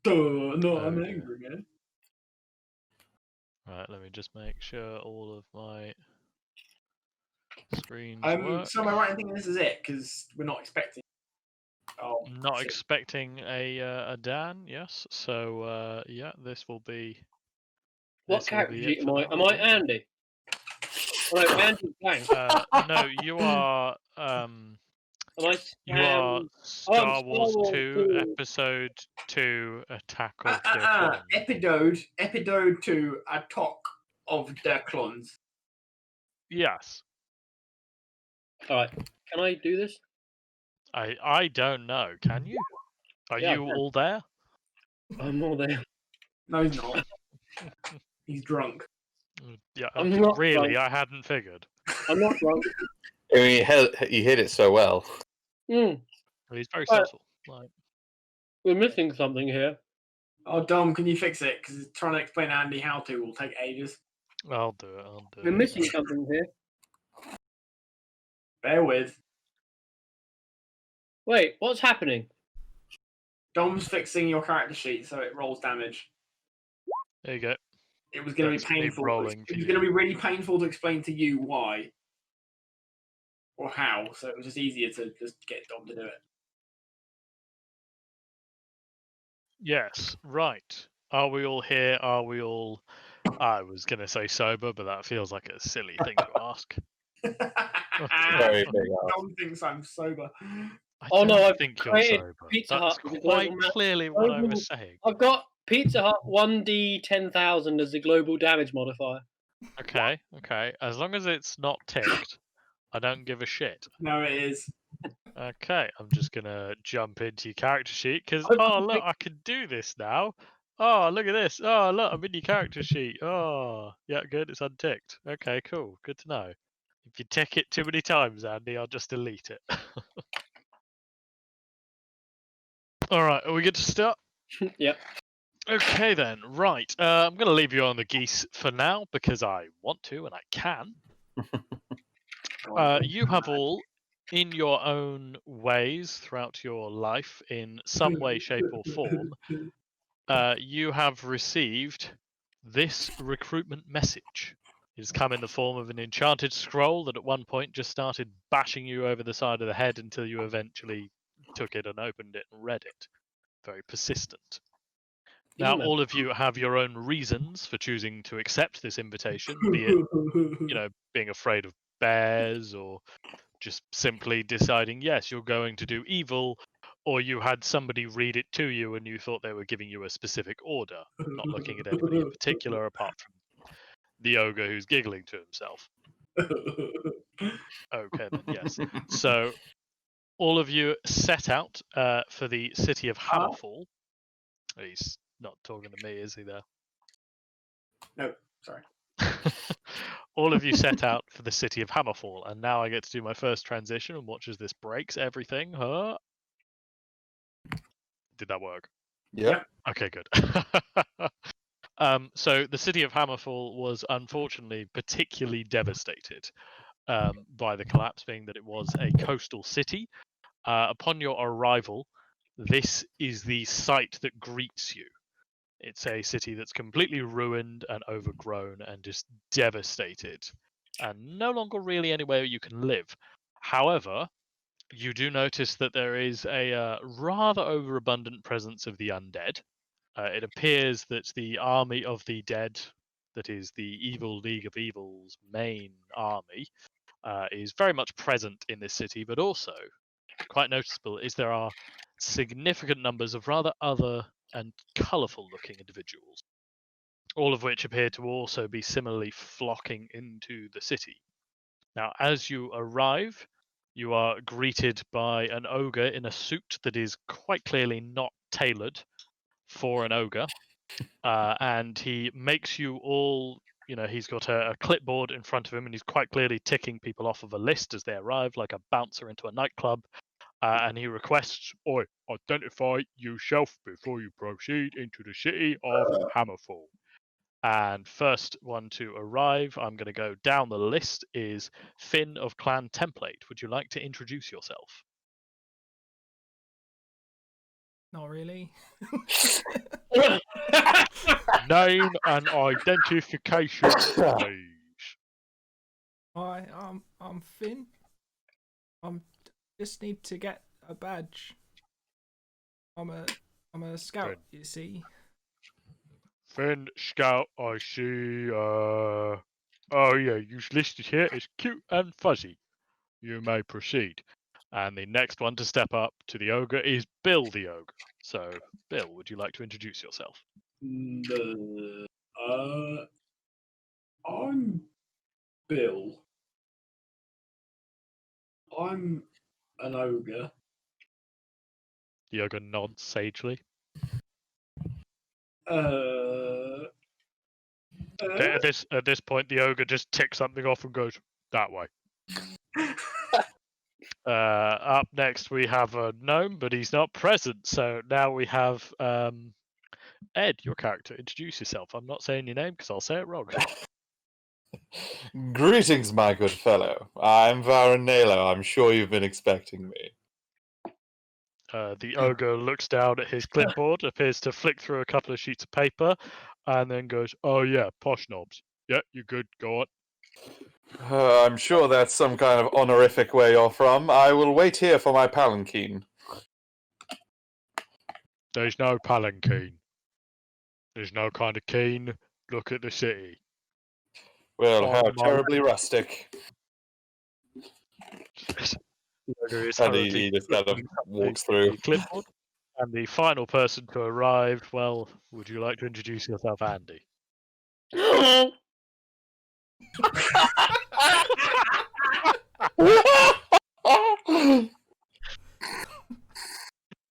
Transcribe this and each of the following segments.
No, I'm an Okay. angry man. Right, let me just make sure all of my screens work. So am I right in thinking this is it? Because we're not expecting. Oh, Not shit. expecting a Dan, yes. So yeah, this will be What this will character be sheet it for am I? now, Am I I think. Andy? Oh, no, Andy's Blank. No, you are Am I you are Sam? Oh, I'm Star Star Wars Wars 2, 2. Episode 2, Attack of the Clones. Epidode 2, Attack of the Clones. Yes. Alright, can I do this? I don't know. Can you? Are Yeah, I you can. all there? I'm all there. No, he's not. He's drunk. Yeah. I'm not Really, drunk. I hadn't figured. I'm not drunk. I mean, you hit it so well. He's very Right. subtle. Like, We're missing something here. Oh, Dom, can you fix it? Because trying to explain Andy how to will take ages. I'll do it. I'll do We're it. missing something here. Bear with. Wait, what's happening? Dom's fixing your character sheet so it rolls damage. There you go. It was going to be That's me painful. rolling It for was you. going to be really painful to explain to you why or how. So it was just easier to just get Dom to do it. Yes, right. Are we all here? Are we all... I was going to say sober, but that feels like a silly thing to ask. Very big ask. Dom thinks I'm sober. I Oh, no, don't I've think you're created sober. Pizza That's Hut with a quite global map. clearly what I Global- was saying. I've got Pizza Hut 1D10,000 as the global damage modifier. Okay, okay. As long as it's not ticked, I don't give a shit. No, it is. Okay, I'm just gonna jump into your character sheet because I've oh got look, I can do this now. Oh look at this. Oh look, I'm in your character sheet. Oh yeah, good. It's unticked. Okay, cool. Good to know. If you tick it too many times, Andy, I'll just delete it. All right, are we good to start? Yep. Okay then. Right. I'm gonna leave you on the geese for now because I want to and I can. You have all, in your own ways throughout your life, in some way, shape, or form, you have received this recruitment message. It has come in the form of an enchanted scroll that at one point just started bashing you over the side of the head until you eventually took it and opened it and read it. Very persistent. Now, all of you have your own reasons for choosing to accept this invitation, be it, being afraid of bears or just simply deciding, yes, you're going to do evil, or you had somebody read it to you and you thought they were giving you a specific order, not looking at anybody in particular apart from the ogre who's giggling to himself. Okay, then, yes. So, all of you set out for the city of Hammerfall. He's not talking to me, is he, there? No, sorry. All of you set out for the city of Hammerfall, and now I get to do my first transition and watch as this breaks everything. Huh? Did that work? Yep. Okay, good. So the city of Hammerfall was unfortunately particularly devastated by the collapse, being that it was a coastal city. Upon your arrival, this is the sight that greets you. It's a city that's completely ruined and overgrown and just devastated, and no longer really anywhere you can live. However, you do notice that there is a rather overabundant presence of the undead. It appears that the army of the dead, that is the Evil League of Evil's main army, is very much present in this city, but also quite noticeable is there are significant numbers of rather other and colourful looking individuals, all of which appear to also be similarly flocking into the city. Now, as you arrive, you are greeted by an ogre in a suit that is quite clearly not tailored for an ogre, and he makes you all, he's got a clipboard in front of him and he's quite clearly ticking people off of a list as they arrive, like a bouncer into a nightclub. And he requests, "Oi, identify yourself before you proceed into the city of Hammerfall." And first one to arrive, I'm going to go down the list, is Finn of Clan Template. Would you like to introduce yourself? Not really. Name and identification, please. Hi, I'm Finn. Just need to get a badge. I'm a scout, Finn. you see. Finn Scout, I see. Oh yeah, you listed here as cute and fuzzy. You may proceed. And the next one to step up to the ogre is Bill the ogre. So, Bill, would you like to introduce yourself? I'm Bill. I'm an ogre. The ogre nods sagely. Okay, at this point, the ogre just ticks something off and goes that way. Up next, we have a gnome, but he's not present. So now we have Ed, your character. Introduce yourself. I'm not saying your name because I'll say it wrong. Greetings, my good fellow. I'm Varanelo. I'm sure you've been expecting me. The ogre looks down at his clipboard, appears to flick through a couple of sheets of paper, and then goes, "Oh yeah, posh knobs. Yeah, you good? Go on." I'm sure that's some kind of honorific where you're from. I will wait here for my palanquin. There's no palanquin. There's no kind of keen. Look at the city. Well, how On my- terribly rustic. The ogre is And hurriedly he just kind of flicking walks something through. to the clipboard. And the final person to arrive, well, would you like to introduce yourself, Andy?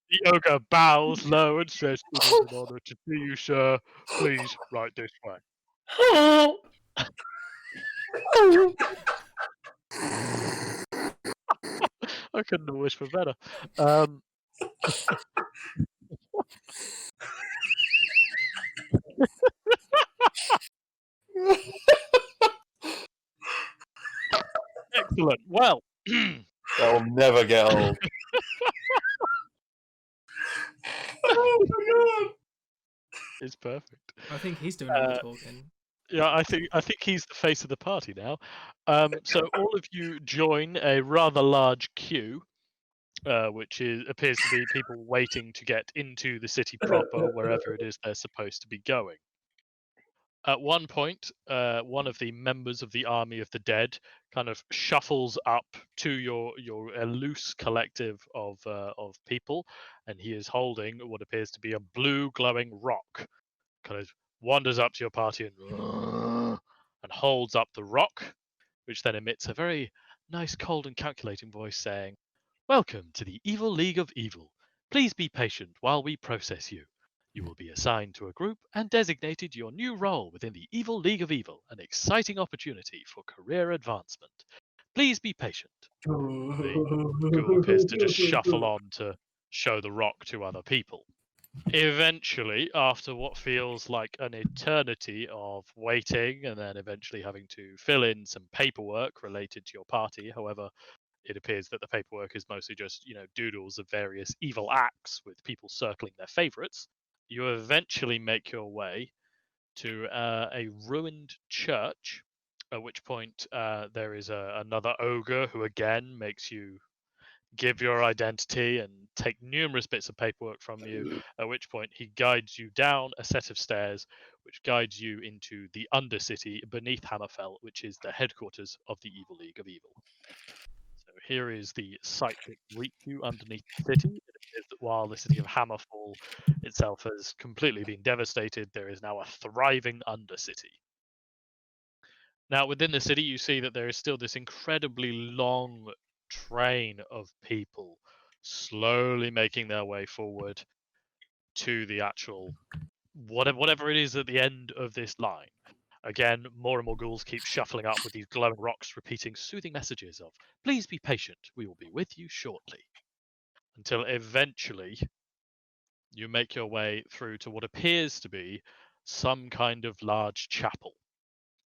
The ogre bows low and says, "It is an honour to see you, sir. Please, right this way." I couldn't have wished for better. Excellent. Well, That will never get old. Oh my god! it's perfect. I think he's doing all the talking. Yeah, I think he's the face of the party now. So all of you join a rather large queue, which appears to be people waiting to get into the city proper, wherever it is they're supposed to be going. At one point, one of the members of the Army of the Dead kind of shuffles up to your loose collective of people, and he is holding what appears to be a blue glowing rock. Kind of wanders up to your party and holds up the rock, which then emits a very nice, cold, and calculating voice saying, "Welcome to the Evil League of Evil. Please be patient while we process you. You will be assigned to a group and designated your new role within the Evil League of Evil, an exciting opportunity for career advancement. Please be patient." The ghoul appears to just shuffle on to show the rock to other people. Eventually, after what feels like an eternity of waiting and then eventually having to fill in some paperwork related to your party, however, it appears that the paperwork is mostly just, doodles of various evil acts with people circling their favorites. You eventually make your way to a ruined church, at which point there is another ogre who again makes you give your identity and take numerous bits of paperwork from you, at which point he guides you down a set of stairs which guides you into the Undercity beneath Hammerfell, which is the headquarters of the Evil League of Evil. So here is the site that greets you underneath the city. It appears that while the city of Hammerfall itself has completely been devastated, there is now a thriving Undercity. Now, within the city, you see that there is still this incredibly long train of people slowly making their way forward to the actual whatever it is at the end of this line. Again, more and more ghouls keep shuffling up with these glowing rocks, repeating soothing messages of, "Please be patient, we will be with you shortly." Until eventually you make your way through to what appears to be some kind of large chapel.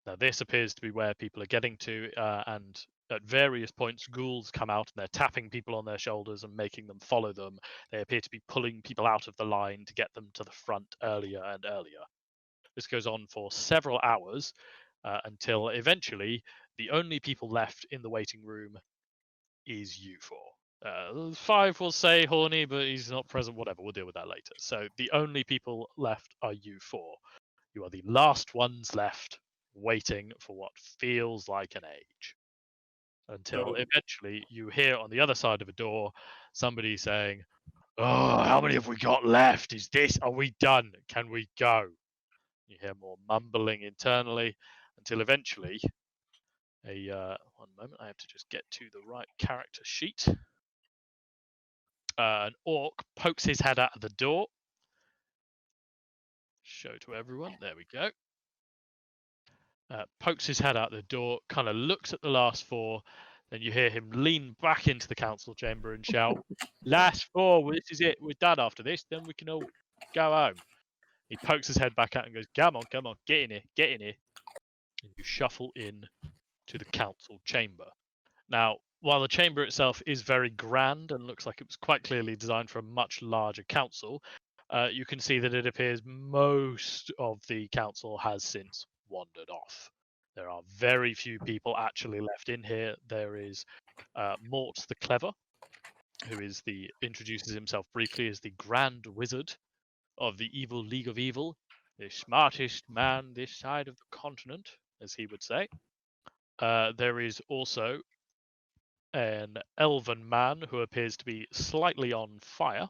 Now, this appears to be where people are getting to, and at various points, ghouls come out and they're tapping people on their shoulders and making them follow them. They appear to be pulling people out of the line to get them to the front earlier and earlier. This goes on for several hours until eventually the only people left in the waiting room is you four. 5 will say horny, but he's not present. Whatever, we'll deal with that later. So the only people left are you four. You are the last ones left, waiting for what feels like an age. Until Oh. eventually you hear on the other side of a door somebody saying, "Oh, how many have we got left? Are we done? Can we go?" You hear more mumbling internally until eventually one moment, I have to just get to the right character sheet. An orc pokes his head out of the door. Show to everyone. There we go. Pokes his head out the door, kind of looks at the last 4. Then you hear him lean back into the council chamber and shout, "Last 4, this is it. We're done after this. Then we can all go home." He pokes his head back out and goes, come on, get in here, get in here." And you shuffle in to the council chamber. Now, while the chamber itself is very grand and looks like it was quite clearly designed for a much larger council, you can see that it appears most of the council has since wandered off. There are very few people actually left in here. There is Mort the Clever, who introduces himself briefly as the Grand Wizard of the Evil League of Evil, the smartest man this side of the continent, as he would say. There is also an elven man who appears to be slightly on fire.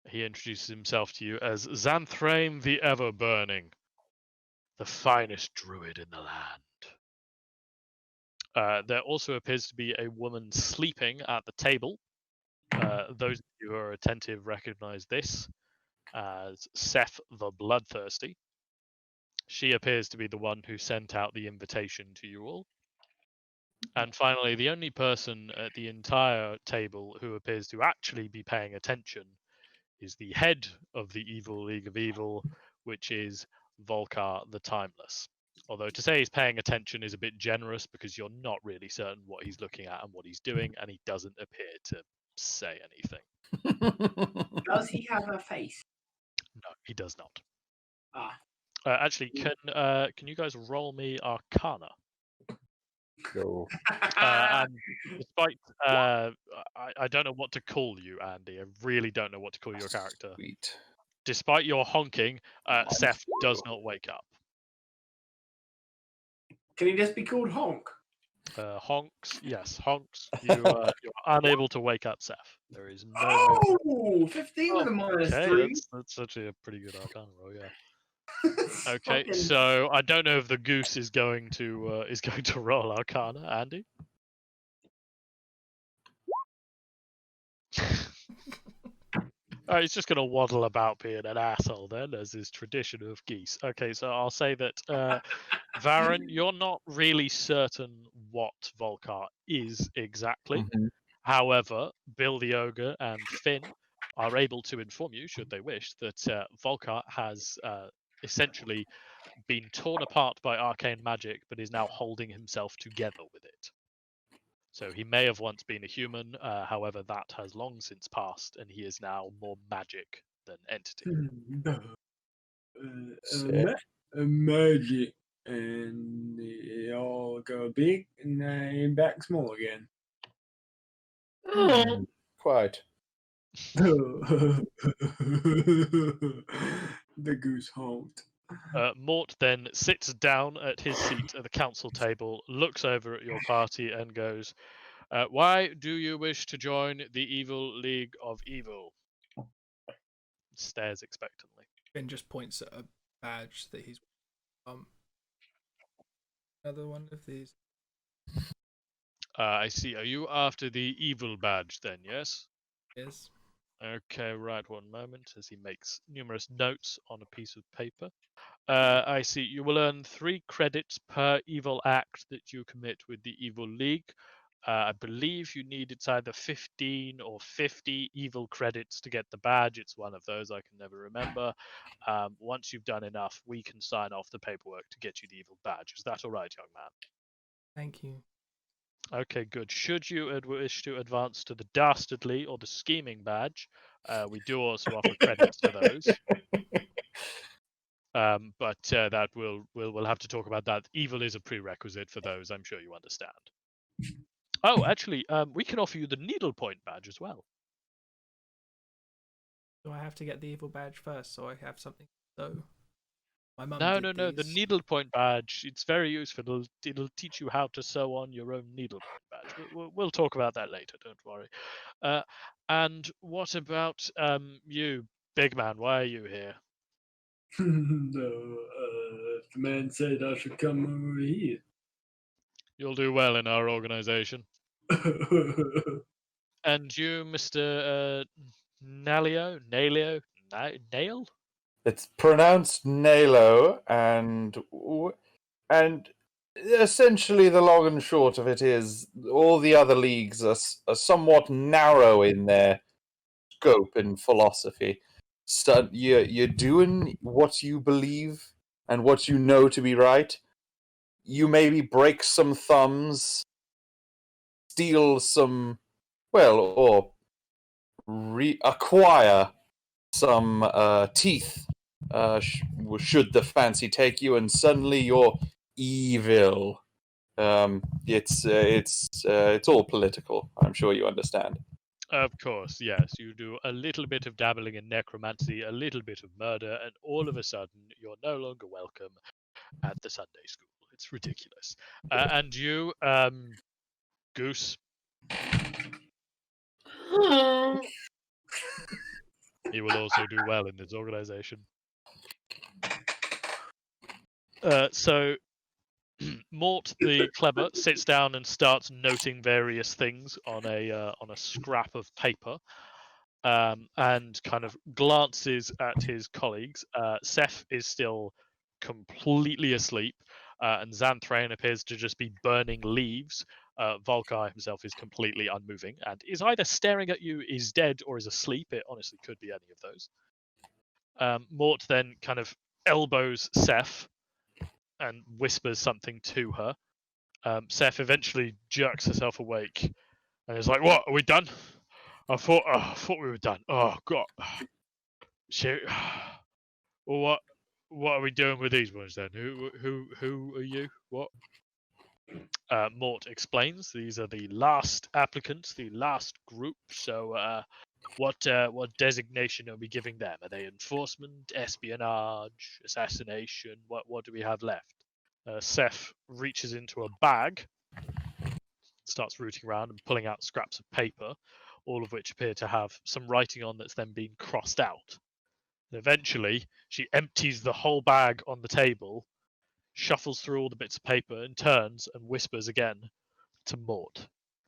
He introduces himself to you as Xanthrame the Ever-Burning, the finest druid in the land. There also appears to be a woman sleeping at the table. Those of you who are attentive recognize this as Seth the Bloodthirsty. She appears to be the one who sent out the invitation to you all. And finally, the only person at the entire table who appears to actually be paying attention is the head of the Evil League of Evil, which is Volkar the Timeless. Although to say he's paying attention is a bit generous because you're not really certain what he's looking at and what he's doing, and he doesn't appear to say anything. Does he have a face? No, he does not. Ah. Actually, can you guys roll me Arcana? Go. And despite I don't know what to call you, Andy. I really don't know what to call your character. Sweet. Despite your honking, Seth does not wake up. Can he just be called Honk? Honks, yes, honks. You're unable to wake up Seth. There is no. Oh, 15 with a minus Okay, 3. that's actually a pretty good Arcana roll, yeah. Okay, so I don't know if the goose is going to roll Arcana, Andy. He's just going to waddle about being an asshole then, as is tradition of geese. Okay, so I'll say that Varen, you're not really certain what Volkar is exactly. Mm-hmm. However, Bill the Ogre and Finn are able to inform you, should they wish, that Volkar has essentially been torn apart by arcane magic, but is now holding himself together with it. So he may have once been a human, however, that has long since passed, and he is now more magic than entity. Magic, and they all go big and then back small again. Oh, Quite. The goose honked. Mort then sits down at his seat at the council table, looks over at your party, and goes, "Why do you wish to join the Evil League of Evil?" Stares expectantly. Finn just points at a badge that he's another one of these. I see. Are you after the evil badge then, yes? Yes. Okay, right, one moment, as he makes numerous notes on a piece of paper. I see. You will earn 3 credits per evil act that you commit with the Evil League. I believe you need it's either 15 or 50 evil credits to get the badge. It's one of those, I can never remember. Once you've done enough, we can sign off the paperwork to get you the evil badge. Is that all right, young man? Thank you. Okay, good. Should you wish to advance to the dastardly or the scheming badge, we do also offer credits for those. But that we'll have to talk about that. Evil is a prerequisite for those. I'm sure you understand. Oh, actually, we can offer you the needlepoint badge as well. Do I have to get the evil badge first, so I have something to sew? My mum No, did no, no. The these. needlepoint badge. It's very useful. It'll teach you how to sew on your own needlepoint badge. We'll talk about that later. Don't worry. And what about you, big man? Why are you here? No, the man said I should come over here. You'll do well in our organization. And you, Mr. Nail? It's pronounced Nalo, and essentially the long and short of it is all the other leagues are somewhat narrow in their scope and philosophy. So you're doing what you believe and what you know to be right. You maybe break some thumbs, steal some, or acquire some teeth. Should the fancy take you, and suddenly you're evil. It's all political. I'm sure you understand. Of course, yes. You do a little bit of dabbling in necromancy, a little bit of murder, and all of a sudden you're no longer welcome at the Sunday school. It's ridiculous. And you, Goose, he will also do well in this organization. So Mort the clever sits down and starts noting various things on a scrap of paper, and kind of glances at his colleagues. Seth is still completely asleep, and Xanthrain appears to just be burning leaves. Volkai himself is completely unmoving and is either staring at you, is dead, or is asleep. It honestly could be any of those. Mort then kind of elbows Seth and whispers something to her. Seth eventually jerks herself awake and is like, "What? Are we done? I thought we were done. Oh God. Shit. Well, what are we doing with these ones then? Who are you? What?" Mort explains these are the last applicants, the last group. So, what designation are we giving them? Are they enforcement, espionage, assassination? What do we have left? Seth reaches into a bag, starts rooting around and pulling out scraps of paper, all of which appear to have some writing on that's then been crossed out. And eventually, she empties the whole bag on the table, shuffles through all the bits of paper, and turns and whispers again to Mort.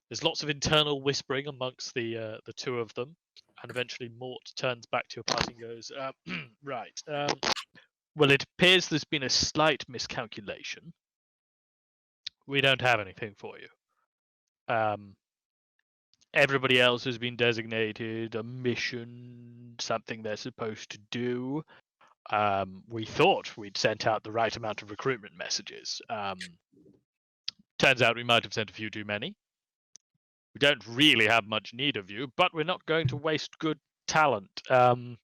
There's lots of internal whispering amongst the two of them, and eventually Mort turns back to your party and goes, "Right. Well, it appears there's been a slight miscalculation. We don't have anything for you. Everybody else has been designated a mission, something they're supposed to do. We thought we'd sent out the right amount of recruitment messages. Turns out we might have sent a few too many. We don't really have much need of you, but we're not going to waste good talent. Tell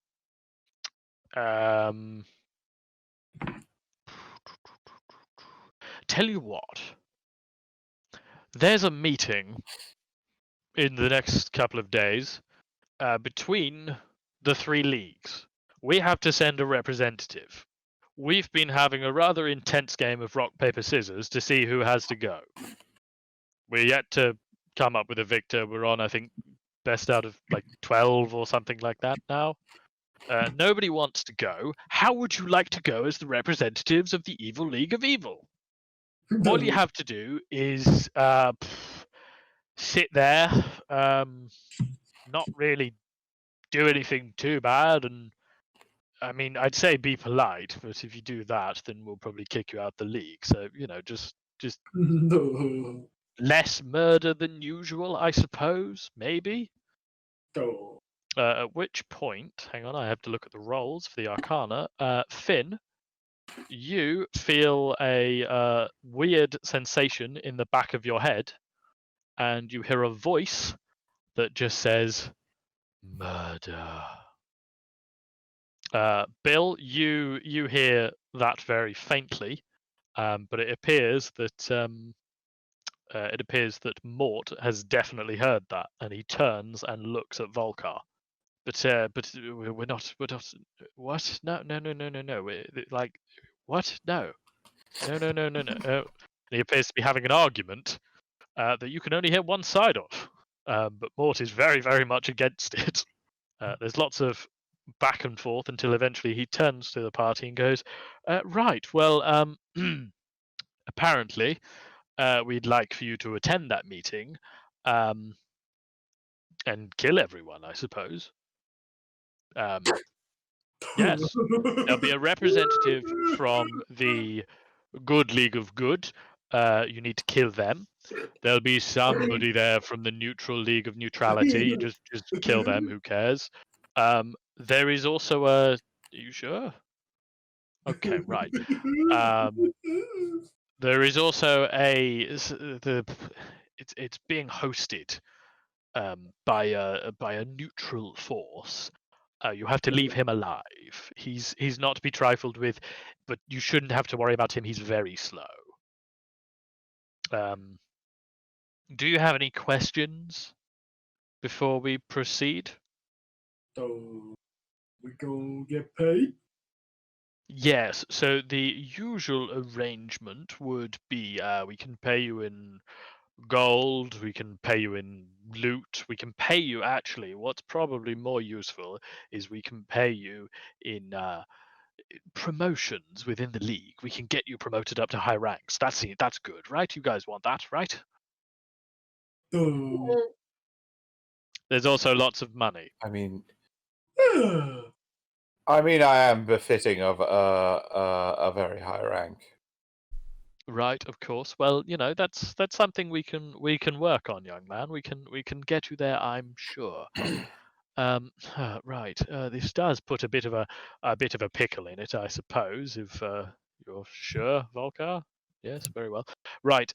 you what, there's a meeting in the next couple of days between the three leagues. We have to send a representative. We've been having a rather intense game of rock, paper, scissors to see who has to go. We're yet to come up with a victor. We're on, I think, best out of like 12 or something like that now. Nobody wants to go. How would you like to go as the representatives of the Evil League of Evil? All you have to do is sit there, not really do anything too bad, and I mean, I'd say be polite, but if you do that, then we'll probably kick you out the league. So, just No. less murder than usual, I suppose, maybe. Oh. At which point, hang on, I have to look at the rolls for the Arcana. Finn, you feel a weird sensation in the back of your head, and you hear a voice that just says, "Murder." Bill, you hear that very faintly, but it appears that Mort has definitely heard that, and he turns and looks at Volkar. But we're not. What? No. Like, what? No. No. He appears to be having an argument that you can only hear one side of. But Mort is very, very much against it. There's lots of back and forth until eventually he turns to the party and goes, "Right. Well, apparently, we'd like for you to attend that meeting, and kill everyone, I suppose." Yes, there'll be a representative from the Good League of Good. You need to kill them. There'll be somebody there from the Neutral League of Neutrality. You just kill them. Who cares? There is also a. Are you sure? Okay, right. There is also it's being hosted by a neutral force. You have to leave him alive. He's not to be trifled with, but you shouldn't have to worry about him. He's very slow. Do you have any questions before we proceed? So we gonna get paid? Yes. So the usual arrangement would be we can pay you in gold, we can pay you in loot, we can pay you actually. What's probably more useful is we can pay you in promotions within the league. We can get you promoted up to high ranks. That's good, right? You guys want that, right? Oh. There's also lots of money. I mean, I am befitting of a very high rank. Right, of course. Well, that's something we can work on, young man. We can get you there, I'm sure. Right. This does put a bit of a pickle in it, I suppose. If you're sure, Volkar. Yes, very well. Right.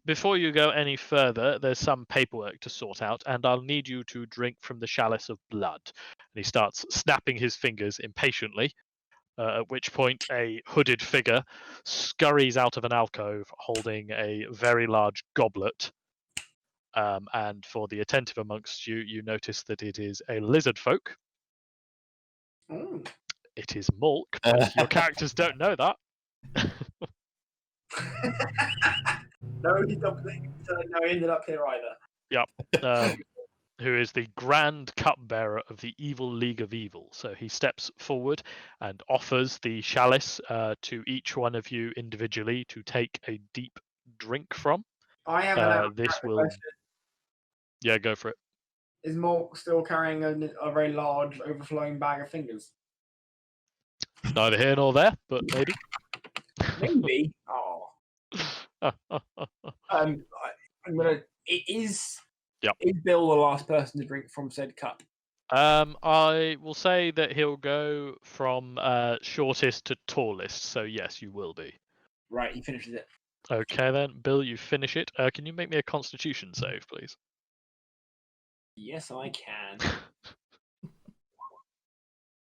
Before you go any further, there's some paperwork to sort out, and I'll need you to drink from the chalice of blood. And he starts snapping his fingers impatiently. At which point, a hooded figure scurries out of an alcove holding a very large goblet. And for the attentive amongst you, you notice that it is a lizard folk. Oh. It is Mulk, but your characters don't know that. No, he ended up here either. Who is the Grand Cupbearer of the Evil League of Evil. So he steps forward and offers the chalice to each one of you individually to take a deep drink from. I have this will. question. Yeah, go for it. Is Mork still carrying a very large, overflowing bag of fingers? Neither here nor there, but maybe. Maybe. Oh. I'm gonna. Is Bill the last person to drink from said cup? I will say that he'll go from shortest to tallest. So yes, you will be. Right, he finishes it. Okay then, Bill, you finish it. Can you make me a Constitution save, please? Yes, I can.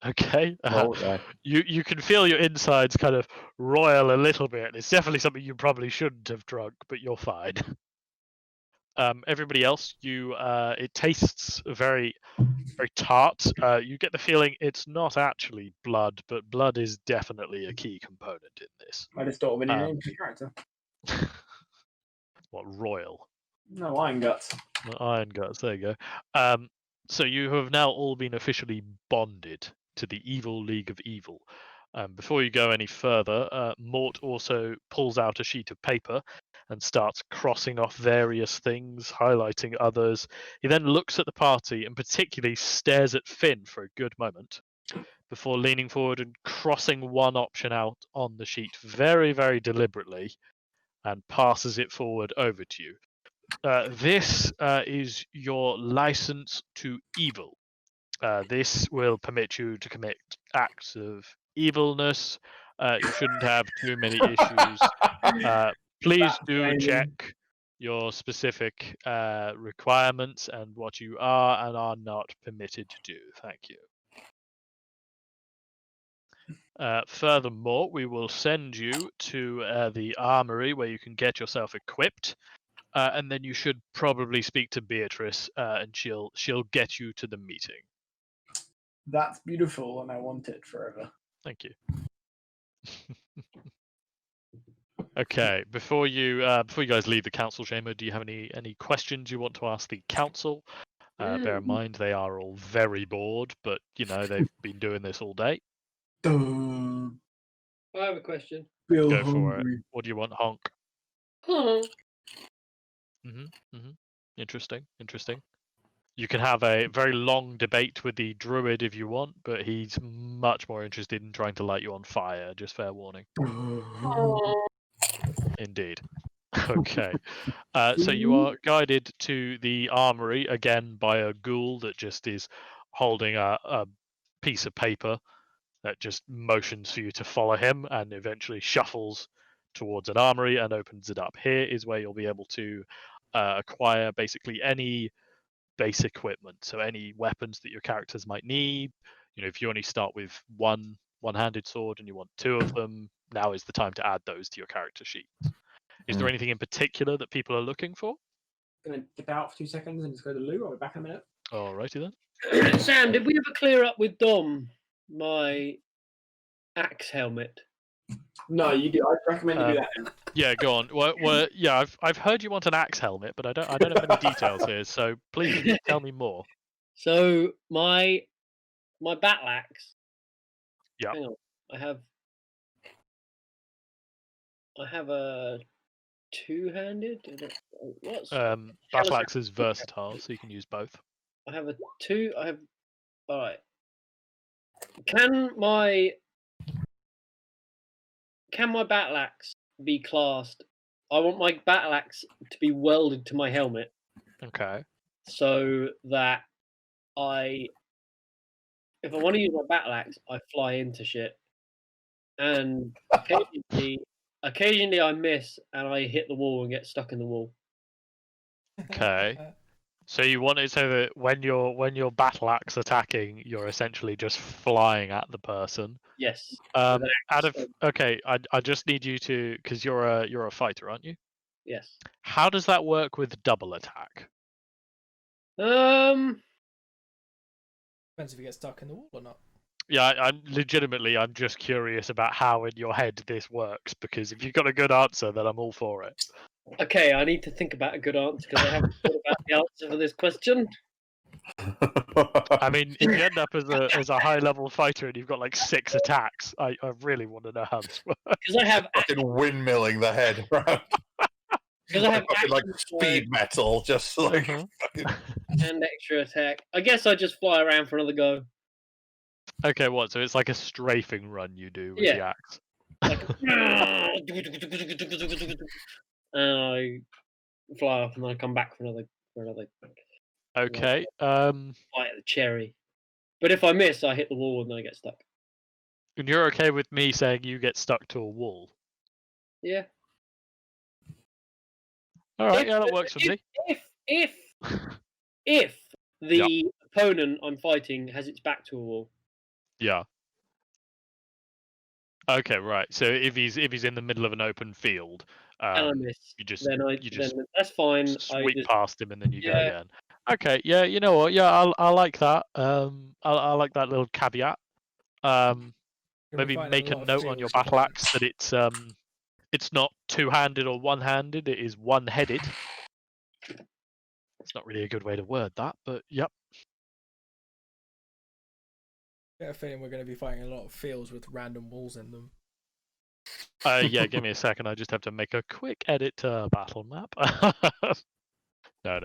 Okay. Okay. You can feel your insides kind of roil a little bit. It's definitely something you probably shouldn't have drunk, but you're fine. Everybody else, it tastes very, very tart. You get the feeling it's not actually blood, but blood is definitely a key component in this. I just thought of a new name for the character. What, royal? No, Iron Guts. Iron Guts, there you go. So you have now all been officially bonded to the Evil League of Evil. Before you go any further, Mort also pulls out a sheet of paper and starts crossing off various things, highlighting others. He then looks at the party and particularly stares at Finn for a good moment before leaning forward and crossing one option out on the sheet very, very deliberately and passes it forward over to you. This is your license to evil. This will permit you to commit acts of evilness. You shouldn't have too many issues. Please That's do amazing. check your specific requirements and what you are and are not permitted to do. Thank you. Furthermore, we will send you to the armory where you can get yourself equipped, and then you should probably speak to Beatrice, and she'll get you to the meeting. That's beautiful, and I want it forever. Thank you. Okay, before you guys leave the council chamber, do you have any questions you want to ask the council? Bear in mind they are all very bored, but they've been doing this all day. Duh, I have a question. feel Go for it. hungry. What do you want, Honk? Huh. Interesting. You can have a very long debate with the druid if you want, but he's much more interested in trying to light you on fire. Just fair warning. Indeed. Okay. So you are guided to the armory again by a ghoul that just is holding a piece of paper that just motions for you to follow him and eventually shuffles towards an armory and opens it up. Here is where you'll be able to acquire basically any base equipment. So any weapons that your characters might need. If you only start with one-handed sword and you want 2 of them, now is the time to add those to your character sheet. Is there anything in particular that people are looking for? I'm gonna dip out for 2 seconds and just go to the loo. I'll be back in a minute. Alrighty then. Sam, did we ever clear up with Dom my axe helmet? No, you do. I recommend you do that. Then. Yeah, go on. Well, yeah, I've heard you want an axe helmet, but I don't have any details here. So please tell me more. So my battle axe. Yeah. Hang on. I have a two-handed. What's Battle axe is versatile, so you can use both. I have a two. I have. All right. Can my battle axe be classed? I want my battle axe to be welded to my helmet, Okay. so that if I want to use my battle axe, I fly into shit, and occasionally I miss and I hit the wall and get stuck in the wall. Okay. So you want it so that when you're battle axe attacking, you're essentially just flying at the person. Yes. I just need you to, because you're a fighter, aren't you? Yes. How does that work with double attack? Depends if you get stuck in the wall or not. Yeah, I'm just curious about how in your head this works, because if you've got a good answer, then I'm all for it. Okay, I need to think about a good answer because I haven't thought about the answer for this question. I mean, if you end up as a high level fighter and you've got like 6 attacks, I really want to know how this works. Because I have fucking windmilling the head around. Because I have like speed metal, just like fucking... and extra attack. I guess I just fly around for another go. Okay, what? So it's like a strafing run you do with the axe. Like, and I fly off and then I come back for another. Okay. Fly at the cherry. But if I miss, I hit the wall and then I get stuck. And you're okay with me saying you get stuck to a wall? Yeah. All right. Yeah, that works for me. If the opponent I'm fighting has its back to a wall. Yeah. Okay, right. So if he's in the middle of an open field, and I miss, you just that's fine. Sweep past him and then you go again. Okay, yeah, you know what? Yeah, I like that. I like that little caveat. Maybe make a note on your battle axe that it's not two-handed or one-handed. It is one-headed. It's not really a good way to word that, but yep. I have a feeling we're going to be fighting a lot of fields with random walls in them. Yeah, give me a second. I just have to make a quick edit to battle map. No.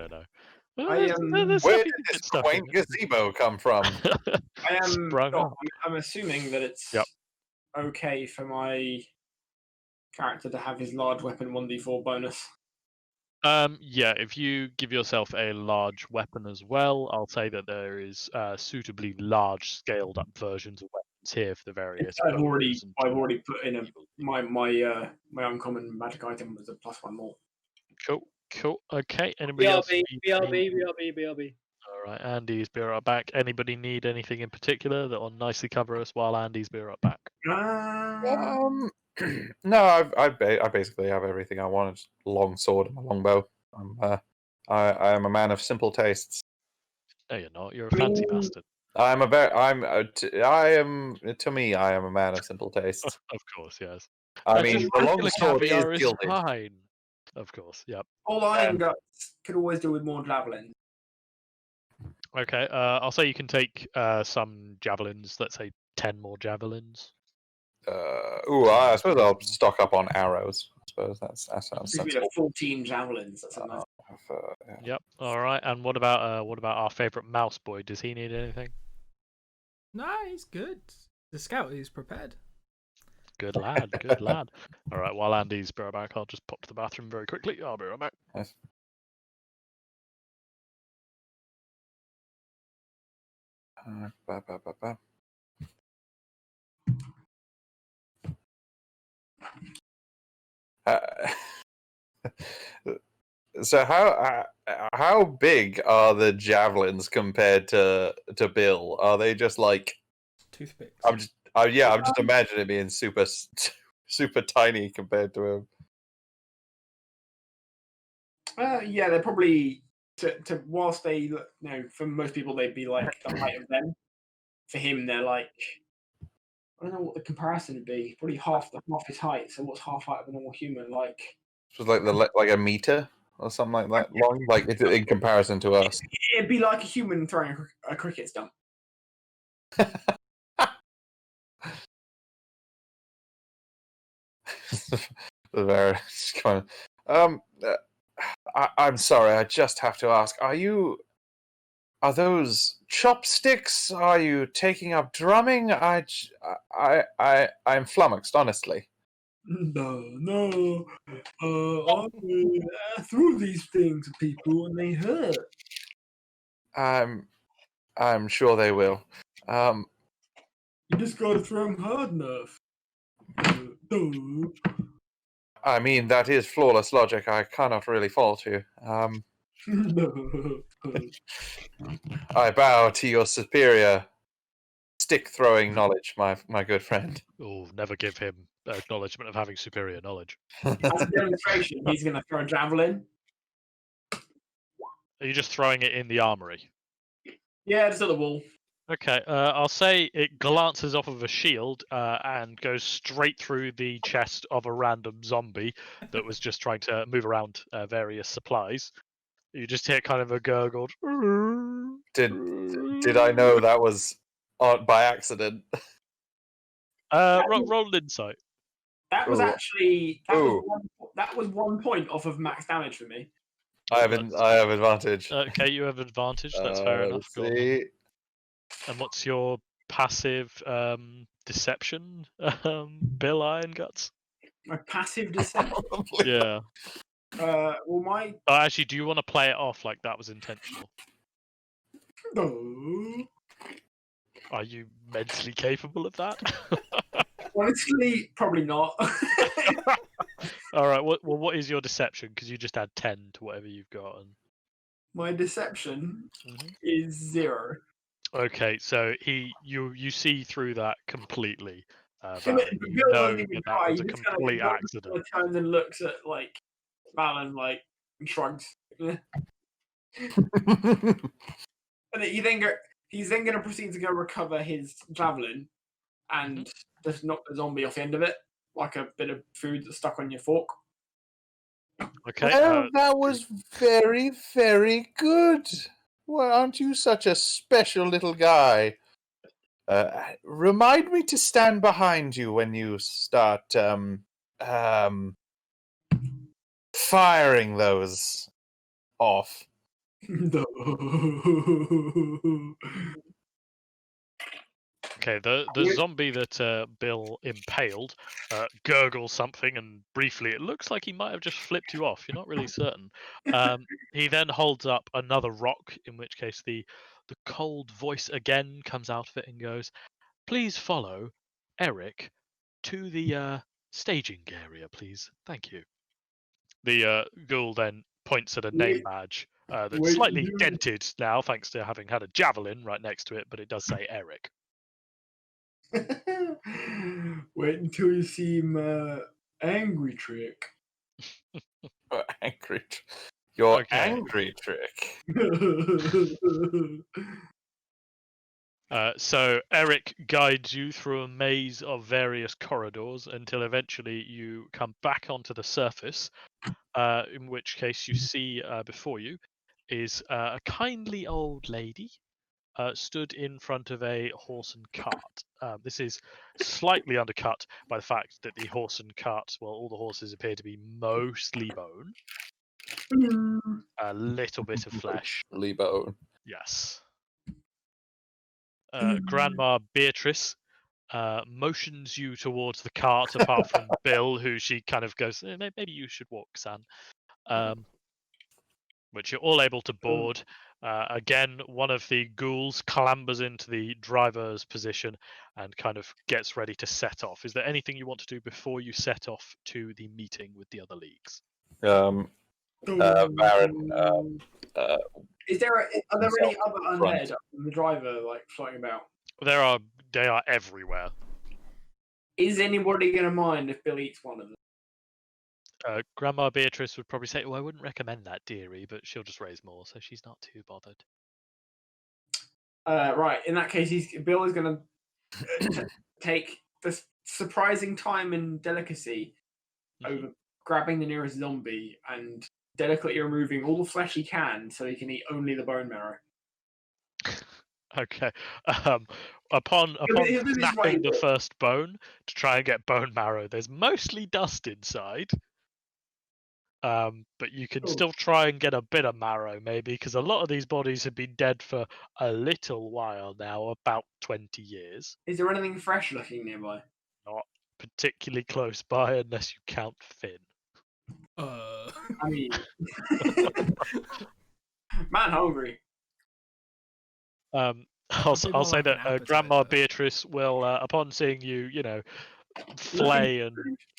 Where did this quaint gazebo come from? I'm assuming that it's okay for my character to have his large weapon 1d4 bonus. Yeah, if you give yourself a large weapon as well, I'll say that there is suitably large scaled up versions of weapons here for the various. I've already ogres and put in evil. my uncommon magic item was a +1 more. Cool. Okay. Anybody else? BRB. All right. Andy's be right back. Anybody need anything in particular that'll nicely cover us while Andy's be right back? No, I basically have everything I wanted. Long sword and a longbow. I am a man of simple tastes. No, you're not. You're a fancy bastard. I am to me. I am a man of simple tastes. Of course, yes. I Just mean, the long regular sword is caviar is gilded. fine. Of course, yep. All iron guts could always do with more javelins. Okay, I'll say you can take some javelins. Let's say 10 more javelins. I suppose I'll stock up on arrows. I suppose that sounds We have sensible. 14 javelins. That's a nice. Yeah. Yep. All right. And what about our favorite mouse boy? Does he need anything? No, he's good. The scout is prepared. Good lad. Good lad. All right. While Andy's right back, I'll just pop to the bathroom very quickly. I'll be right back. Yes. So how big are the javelins compared to Bill? Are they just like Toothpicks. I'm just imagining it being super tiny compared to him. Yeah, they're probably to whilst they for most people they'd be like the height of them. For him, they're like I don't know what the comparison would be. Probably half his height. So what's half height of a normal human? Like Just like a meter or something like that long, like in comparison to us. it'd be like a human throwing a cricket stump. Very kind of, I'm sorry, I just have to ask: Are those chopsticks? Are you taking up drumming? I'm flummoxed, honestly. No. I threw these things at people and they hurt. I'm sure they will. You just gotta throw them hard enough. I mean, that is flawless logic. I cannot really fault you. I bow to your superior stick-throwing knowledge, my good friend. Oh, never give him acknowledgement of having superior knowledge. As a demonstration, he's gonna throw a javelin. Are you just throwing it in the armory? Yeah, just at the wall. Okay, I'll say it glances off of a shield and goes straight through the chest of a random zombie that was just trying to move around various supplies. You just hear kind of a gurgled. Did I know that was by accident? Roll insight. That was Ooh. actually Ooh. that was 1 point off of max damage for me. I have advantage. Okay, you have advantage. That's fair enough. Go on then. See. And what's your passive deception, Bill Iron Guts? My passive deception. Yeah. Well, my Actually, do you want to play it off like that was intentional? no. Are you mentally capable of that? Honestly, probably not. All right. What is your deception? Because you just add 10 to whatever you've got. And... My deception is 0. Okay, so you see through that completely. Bill You know doesn't even that try. was He a just kind complete of accident. turns and looks at like Valen, like and shrugs. And he's then going to proceed to go recover his javelin and just knock the zombie off the end of it, like a bit of food that's stuck on your fork. Okay. Well, that was very, very good. Well, aren't you such a special little guy? Remind me to stand behind you when you start firing those off. No. Okay, the zombie that Bill impaled gurgles something, and briefly it looks like he might have just flipped you off. You're not really certain. He then holds up another rock, in which case the cold voice again comes out of it and goes, "Please follow Eric to the staging area, please. Thank you." The ghoul then points at a name badge that's Wait, slightly you- dented now, thanks to having had a javelin right next to it, but it does say Eric. Wait until you see my angry trick. Angry. Your Okay. angry trick. So Eric guides you through a maze of various corridors until eventually you come back onto the surface, in which case you see before you is a kindly old lady stood in front of a horse and cart. This is slightly undercut by the fact that the horse and cart, well, all the horses appear to be mostly bone, a little bit of flesh. Lebo. Yes. Grandma Beatrice motions you towards the cart, apart from Bill, who she kind of goes, maybe you should walk, son. Which you're all able to board. Again, one of the ghouls clambers into the driver's position and kind of gets ready to set off. Is there anything you want to do before you set off to the meeting with the other leagues? Baron, Are there any other front. undead on the driver like floating about? They are everywhere. Is anybody gonna mind if Bill eats one of them? Grandma Beatrice would probably say, "Oh, I wouldn't recommend that, dearie," but she'll just raise more, so she's not too bothered. Right. In that case, Bill is gonna take the surprising time and delicacy over grabbing the nearest zombie and delicately removing all the flesh he can, so he can eat only the bone marrow. Okay. Upon this is snapping right. the first bone to try and get bone marrow, there's mostly dust inside. But you can still try and get a bit of marrow, maybe, because a lot of these bodies have been dead for a little while now, about 20 years. Is there anything fresh looking nearby? Not particularly close by, unless you count Finn. I mean, man, hungry. I'll say like that an Grandma appetizer. Beatrice will, upon seeing you, flay and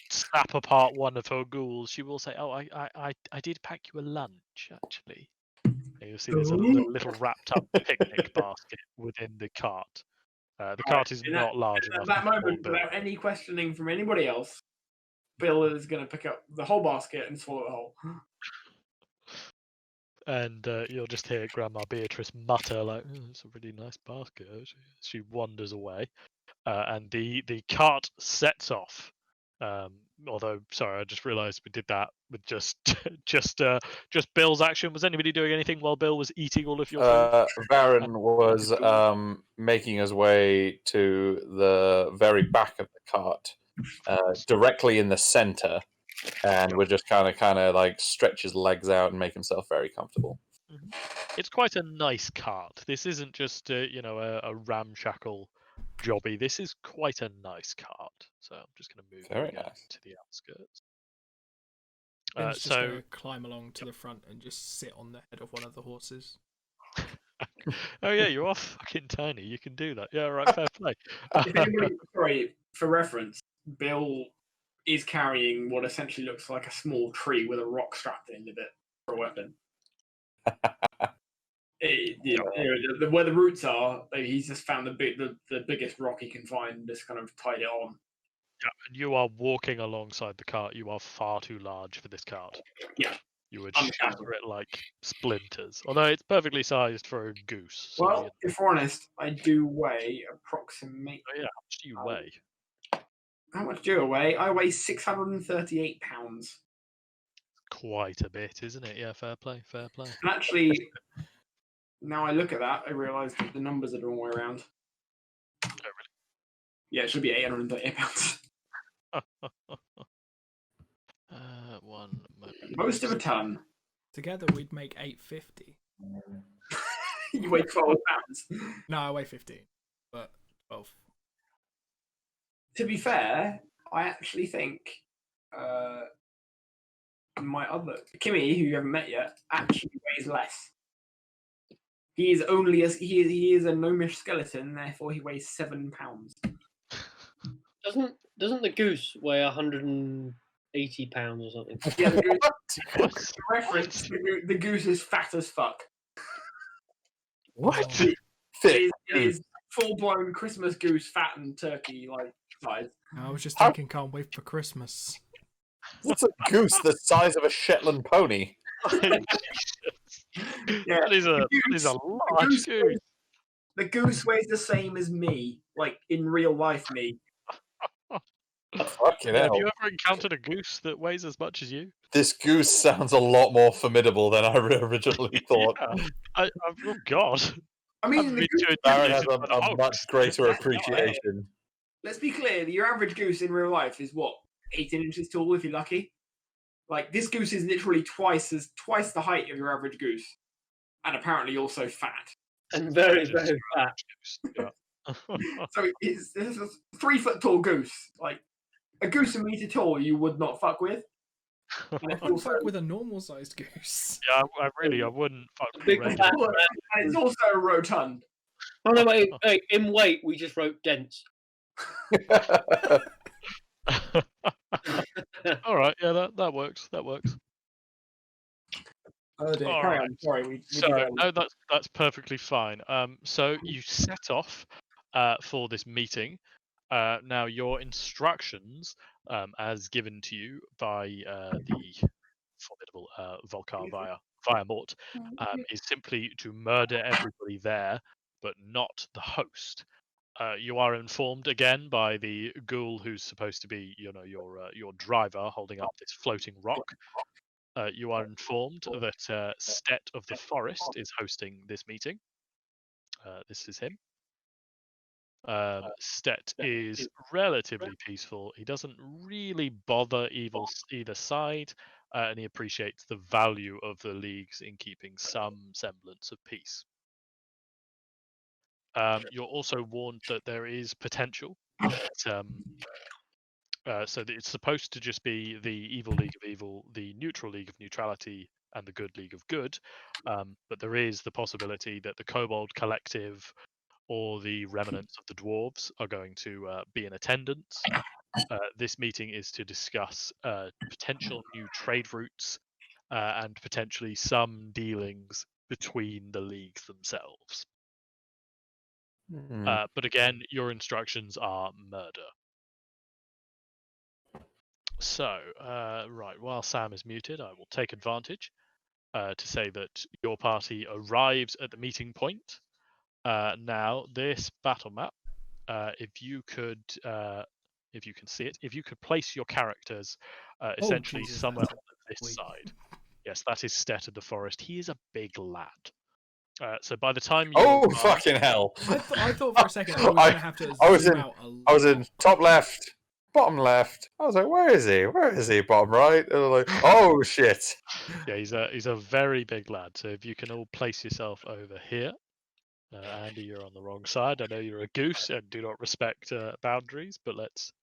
snap apart one of her ghouls, she will say, "Oh, I did pack you a lunch, actually." And you'll see there's a little wrapped up picnic basket within the cart. The cart is not large enough. At that to hold moment, Bill. without any questioning from anybody else, Bill is going to pick up the whole basket and swallow it whole. And you'll just hear Grandma Beatrice mutter, like, "It's a really nice basket." She wanders away, and the cart sets off. Although, sorry, I just realised we did that with just Bill's action. Was anybody doing anything while Bill was eating all of your food? Baron was making his way to the very back of the cart, directly in the center, and would just kind of like stretch his legs out and make himself very comfortable. It's quite a nice cart. This isn't just a ramshackle jobby. This is quite a nice cart. So I'm just going to move Very it again nice. to the outskirts. Ben's just So gonna climb along to the front and just sit on the head of one of the horses. oh yeah, you're all fucking tiny. You can do that. Yeah, right. Fair play. If anybody, sorry, for reference, Bill is carrying what essentially looks like a small tree with a rock strapped into it for a weapon. Where the roots are, he's just found the biggest rock he can find and just kind of tied it on. Yeah, and you are walking alongside the cart. You are far too large for this cart. Yeah. You would Understandable. shatter it like splinters. Although it's perfectly sized for a goose. So Well, if we're honest, I do weigh approximately. oh yeah, how much do you weigh? How much do I weigh? I weigh 638 pounds. Quite a bit, isn't it? Yeah, fair play, fair play. And actually, now I look at that, I realise that the numbers are the wrong way around. Oh, really? Yeah, it should be 838 pounds. 1 moment. Most of a ton. Together we'd make 850. You weigh 12 pounds. No, I weigh 15, but 12. to be fair, I actually think my other Kimmy, who you haven't met yet, actually weighs less. He is only he is a gnomish skeleton, therefore he weighs 7 pounds. Doesn't the goose weigh 180 pounds or something? Yeah, the goose, What? reference, the goose is fat as fuck. What? Oh, Thick. It is full-blown Christmas goose, fat and turkey like size. I was just How- thinking, can't wait for Christmas. What's a goose the size of a Shetland pony? Yeah, That is a the large goose goose. The goose weighs the same as me, like in real life me. Fucking Have hell. you ever encountered a goose that weighs as much as you? This goose sounds a lot more formidable than I originally thought. Oh God! I I've mean, the been goose, to Baron has admit a much greater appreciation. let's be clear, your average goose in real life is what, 18 inches tall if you're lucky? Like, this goose is literally twice the height of your average goose. And apparently also fat. And very, very fat. Yeah. So it's a 3 foot tall goose. Like, a goose a meter tall you would not fuck with. And I it's wouldn't also, fuck with a normal sized goose. Yeah, I wouldn't fuck with Big regular. fat and it's also rotund. Oh no, wait. In weight, we just wrote dense. All right, yeah, that works. That works. Oh dear, All carry right. on. Sorry, we So derailed. no, that's perfectly fine. So you set off for this meeting. Now your instructions, as given to you by the formidable Volkar via Mort, is simply to murder everybody there, but not the host. You are informed again by the ghoul who's supposed to be, your driver holding up this floating rock. You are informed that Stet of the Forest is hosting this meeting. This is him. Stet is relatively peaceful. He doesn't really bother either side, and he appreciates the value of the leagues in keeping some semblance of peace. You're also warned that there is potential. So that it's supposed to just be the Evil League of Evil, the Neutral League of Neutrality, and the Good League of Good. But there is the possibility that the Kobold Collective or the remnants of the Dwarves are going to be in attendance. This meeting is to discuss potential new trade routes and potentially some dealings between the leagues themselves. But again, your instructions are murder. So, right, while Sam is muted, I will take advantage to say that your party arrives at the meeting point. Now, this battle map, if you can see it, if you could place your characters essentially Jesus, somewhere that's on this Wait. side. Yes, that is Stet of the Forest. He is a big lad. So by the time you Oh, fucking hell. I thought for a second I was going to have to I was zoom in- out a lot. I was in top left, bottom left. I was like, where is he? Where is he? Bottom right. And I'm like, oh shit. Yeah, he's a very big lad. So if you can all place yourself over here. Andy, you're on the wrong side. I know you're a goose and do not respect boundaries, but let's.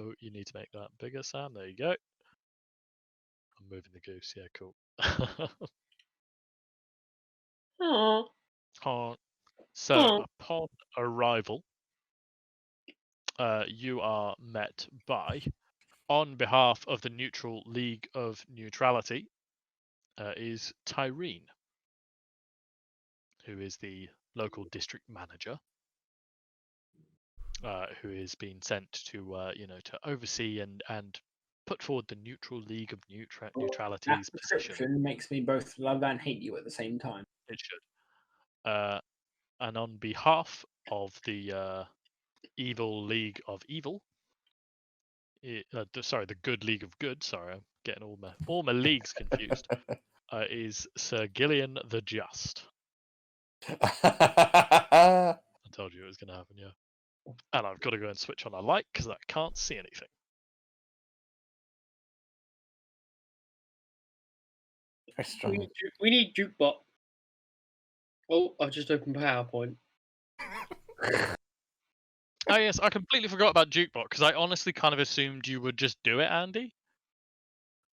Oh, you need to make that bigger, Sam. There you go. I'm moving the goose. Yeah, cool. Aw. Oh, so Oh. upon arrival, you are met by, on behalf of the Neutral League of Neutrality, is Tyrene, who is the local district manager, who is being sent to to oversee and put forward the Neutral League of That Neutrality's position. description makes me both love and hate you at the same time. It should. And on behalf of the Evil League of Evil, the Good League of Good. Sorry, I'm getting all my leagues confused. Is Sir Gillian the Just. I told you it was going to happen, yeah. And I've got to go and switch on a light because I can't see anything. Very strong. We need Jukebot. Oh, I've just opened PowerPoint. Oh yes, I completely forgot about Jukebot because I honestly kind of assumed you would just do it, Andy.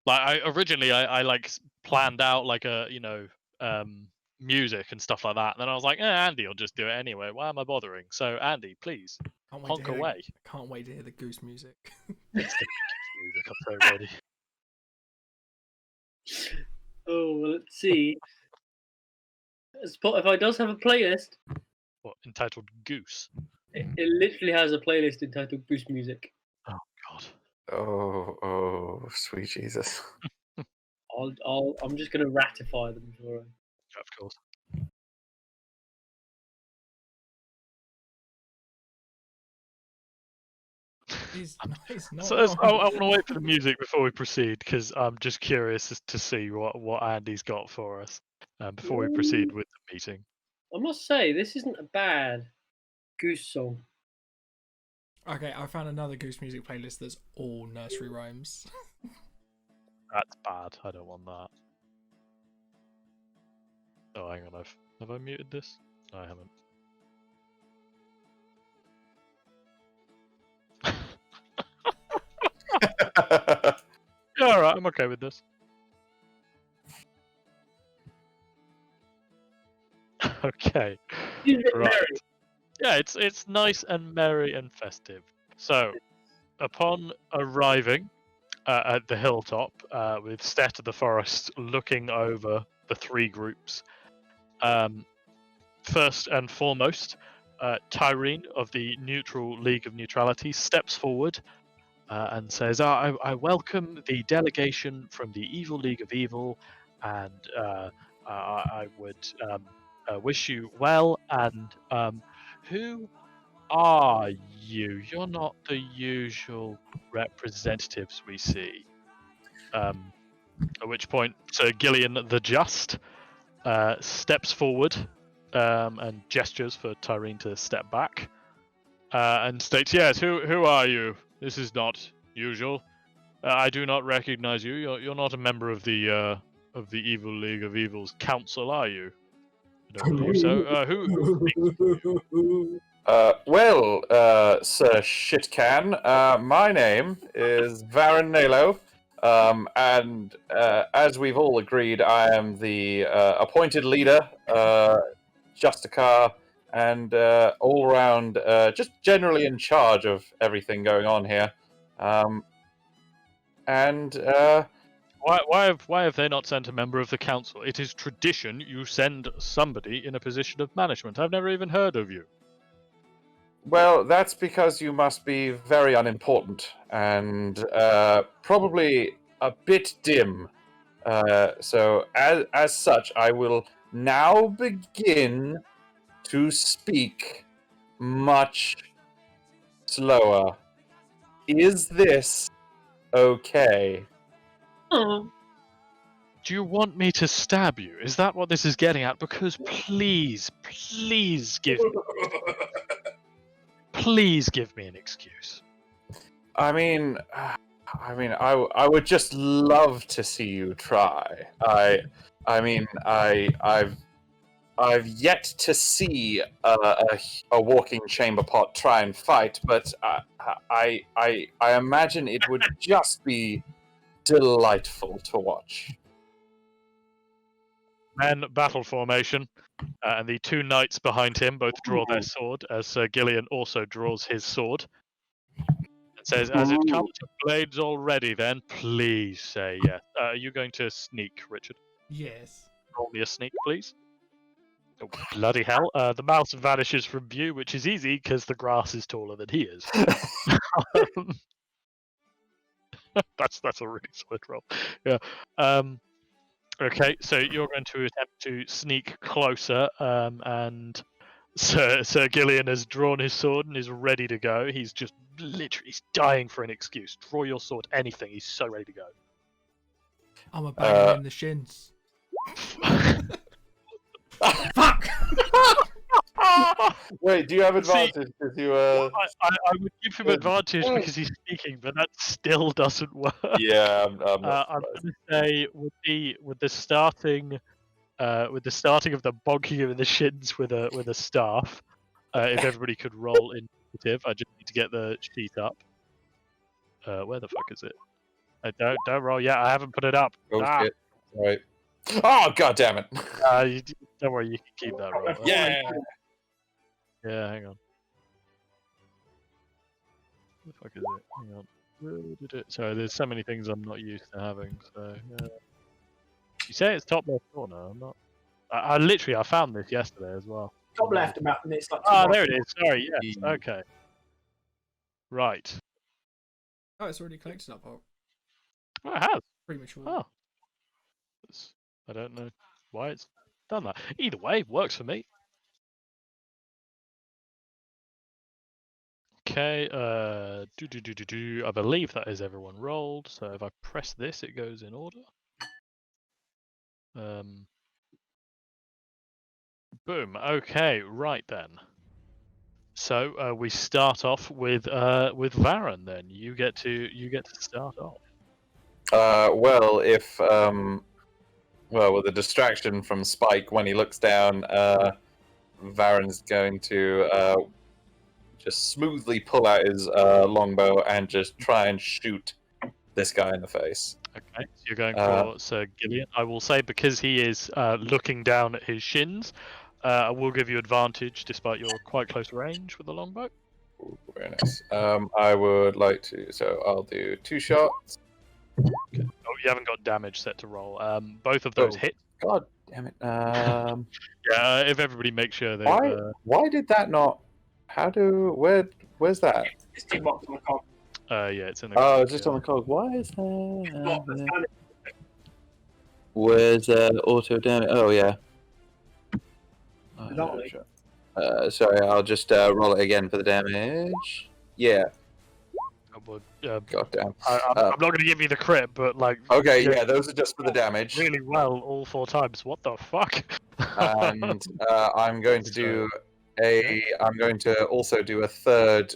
Like I originally, I like planned out like a music and stuff like that. And then I was like, Andy will just do it anyway. Why am I bothering? So Andy, please Can't wait honk to hear away. Can't wait to hear the goose music. It's the music. I'm so ready. Oh, well, let's see. Spotify does have a playlist. What, entitled Goose? It literally has a playlist entitled Boost Music. Oh God. Oh, sweet Jesus. I'm just gonna ratify them before I. Of course. He's not. So I want to wait for the music before we proceed because I'm just curious as to see what Andy's got for us before we proceed with the meeting. I must say, this isn't a bad Goose song. Okay, I found another goose music playlist that's all nursery rhymes. That's bad. I don't want that. Oh, hang on. Have I muted this? No, I haven't. Yeah, all right. I'm okay with this. Okay. He's a bit Right. merry. Yeah, it's nice and merry and festive. So, upon arriving at the hilltop, with Stet of the Forest looking over the three groups, first and foremost, Tyrene of the Neutral League of Neutrality steps forward and says, I welcome the delegation from the Evil League of Evil, and I would wish you well. And who are you? You're not the usual representatives we see. At which point, Sir Gillian the Just steps forward and gestures for Tyrene to step back and states, yes, who are you? This is not usual. I do not recognize you. You're not a member of the Evil League of Evil's council, are you? I don't believe so. Who speaks for you? Sir Shitcan, my name is Varen Nalo, and as we've all agreed, I am the appointed leader, Justicar, and all around, just generally in charge of everything going on here. Why have they not sent a member of the council? It is tradition you send somebody in a position of management. I've never even heard of you. Well, that's because you must be very unimportant and probably a bit dim. So, as such, I will now begin to speak much slower. Is this okay? Oh, Do you want me to stab you? Is that what this is getting at? Because please give me an excuse. I mean, I would just love to see you try. I've yet to see a walking chamber pot try and fight, but I imagine it would just be delightful to watch. Men battle formation, and the two knights behind him both draw their sword, as Sir Gillian also draws his sword. It says, as it comes to blades already, then please say yes. Are you going to sneak, Richard? Yes. Roll me a sneak, please. Oh, bloody hell. The mouse vanishes from view, which is easy because the grass is taller than he is. That's a really solid roll. Yeah. Okay, so you're going to attempt to sneak closer, and Sir Gillian has drawn his sword and is ready to go. He's just literally dying for an excuse. Draw your sword, anything. He's so ready to go. I'm a bang him in the shins. Fuck! Wait, do you have advantage? Because you I would give him advantage because he's speaking, but that still doesn't work. Yeah, I'm not I'm going to say with the starting of the bonking him in the shins with a staff, if everybody could roll in initiative. I just need to get the sheet up. Where the fuck is it? Don't roll yet. I haven't put it up. Oh shit! All right. Oh god damn it! Don't worry, you can keep that roll. Yeah. Yeah, hang on. Where the fuck is it? Hang on. Sorry, there's so many things I'm not used to having. So you say it's top left corner. I'm not. I literally I found this yesterday as well. Top left about, and it's like. Ah, there it is. Sorry. Yes. Okay. Right. Oh, it's already collected up. Oh, Oh, it has. premature. Oh. I don't know why it's done that. Either way, works for me. Okay, I believe that is everyone rolled. So if I press this, it goes in order. Boom. Okay, right then. So we start off with Varen. Then you get to start off. Well, with the distraction from Spike when he looks down, Varen's going to just smoothly pull out his longbow and just try and shoot this guy in the face. Okay, so you're going for Sir Gillian. I will say because he is looking down at his shins, I will give you advantage despite your quite close range with the longbow. Ooh, very nice. I would like to, so I'll do 2 shots. Okay. Oh, you haven't got damage set to roll. Both of those hit. God damn it. Yeah, if everybody makes sure they. Why did that not? Where's that? It's 2 box on the cog. Yeah, it's in the. Oh, it's just on the cog. Why is Not the that? standard. Where's auto damage? Oh yeah. Lovely. Sorry, I'll just roll it again for the damage. Yeah. God damn. I'm not going to give you the crit, but like. Okay, yeah, those are just for the damage. Really well, all 4 times. What the fuck? And I'm going to do I'm going to also do a third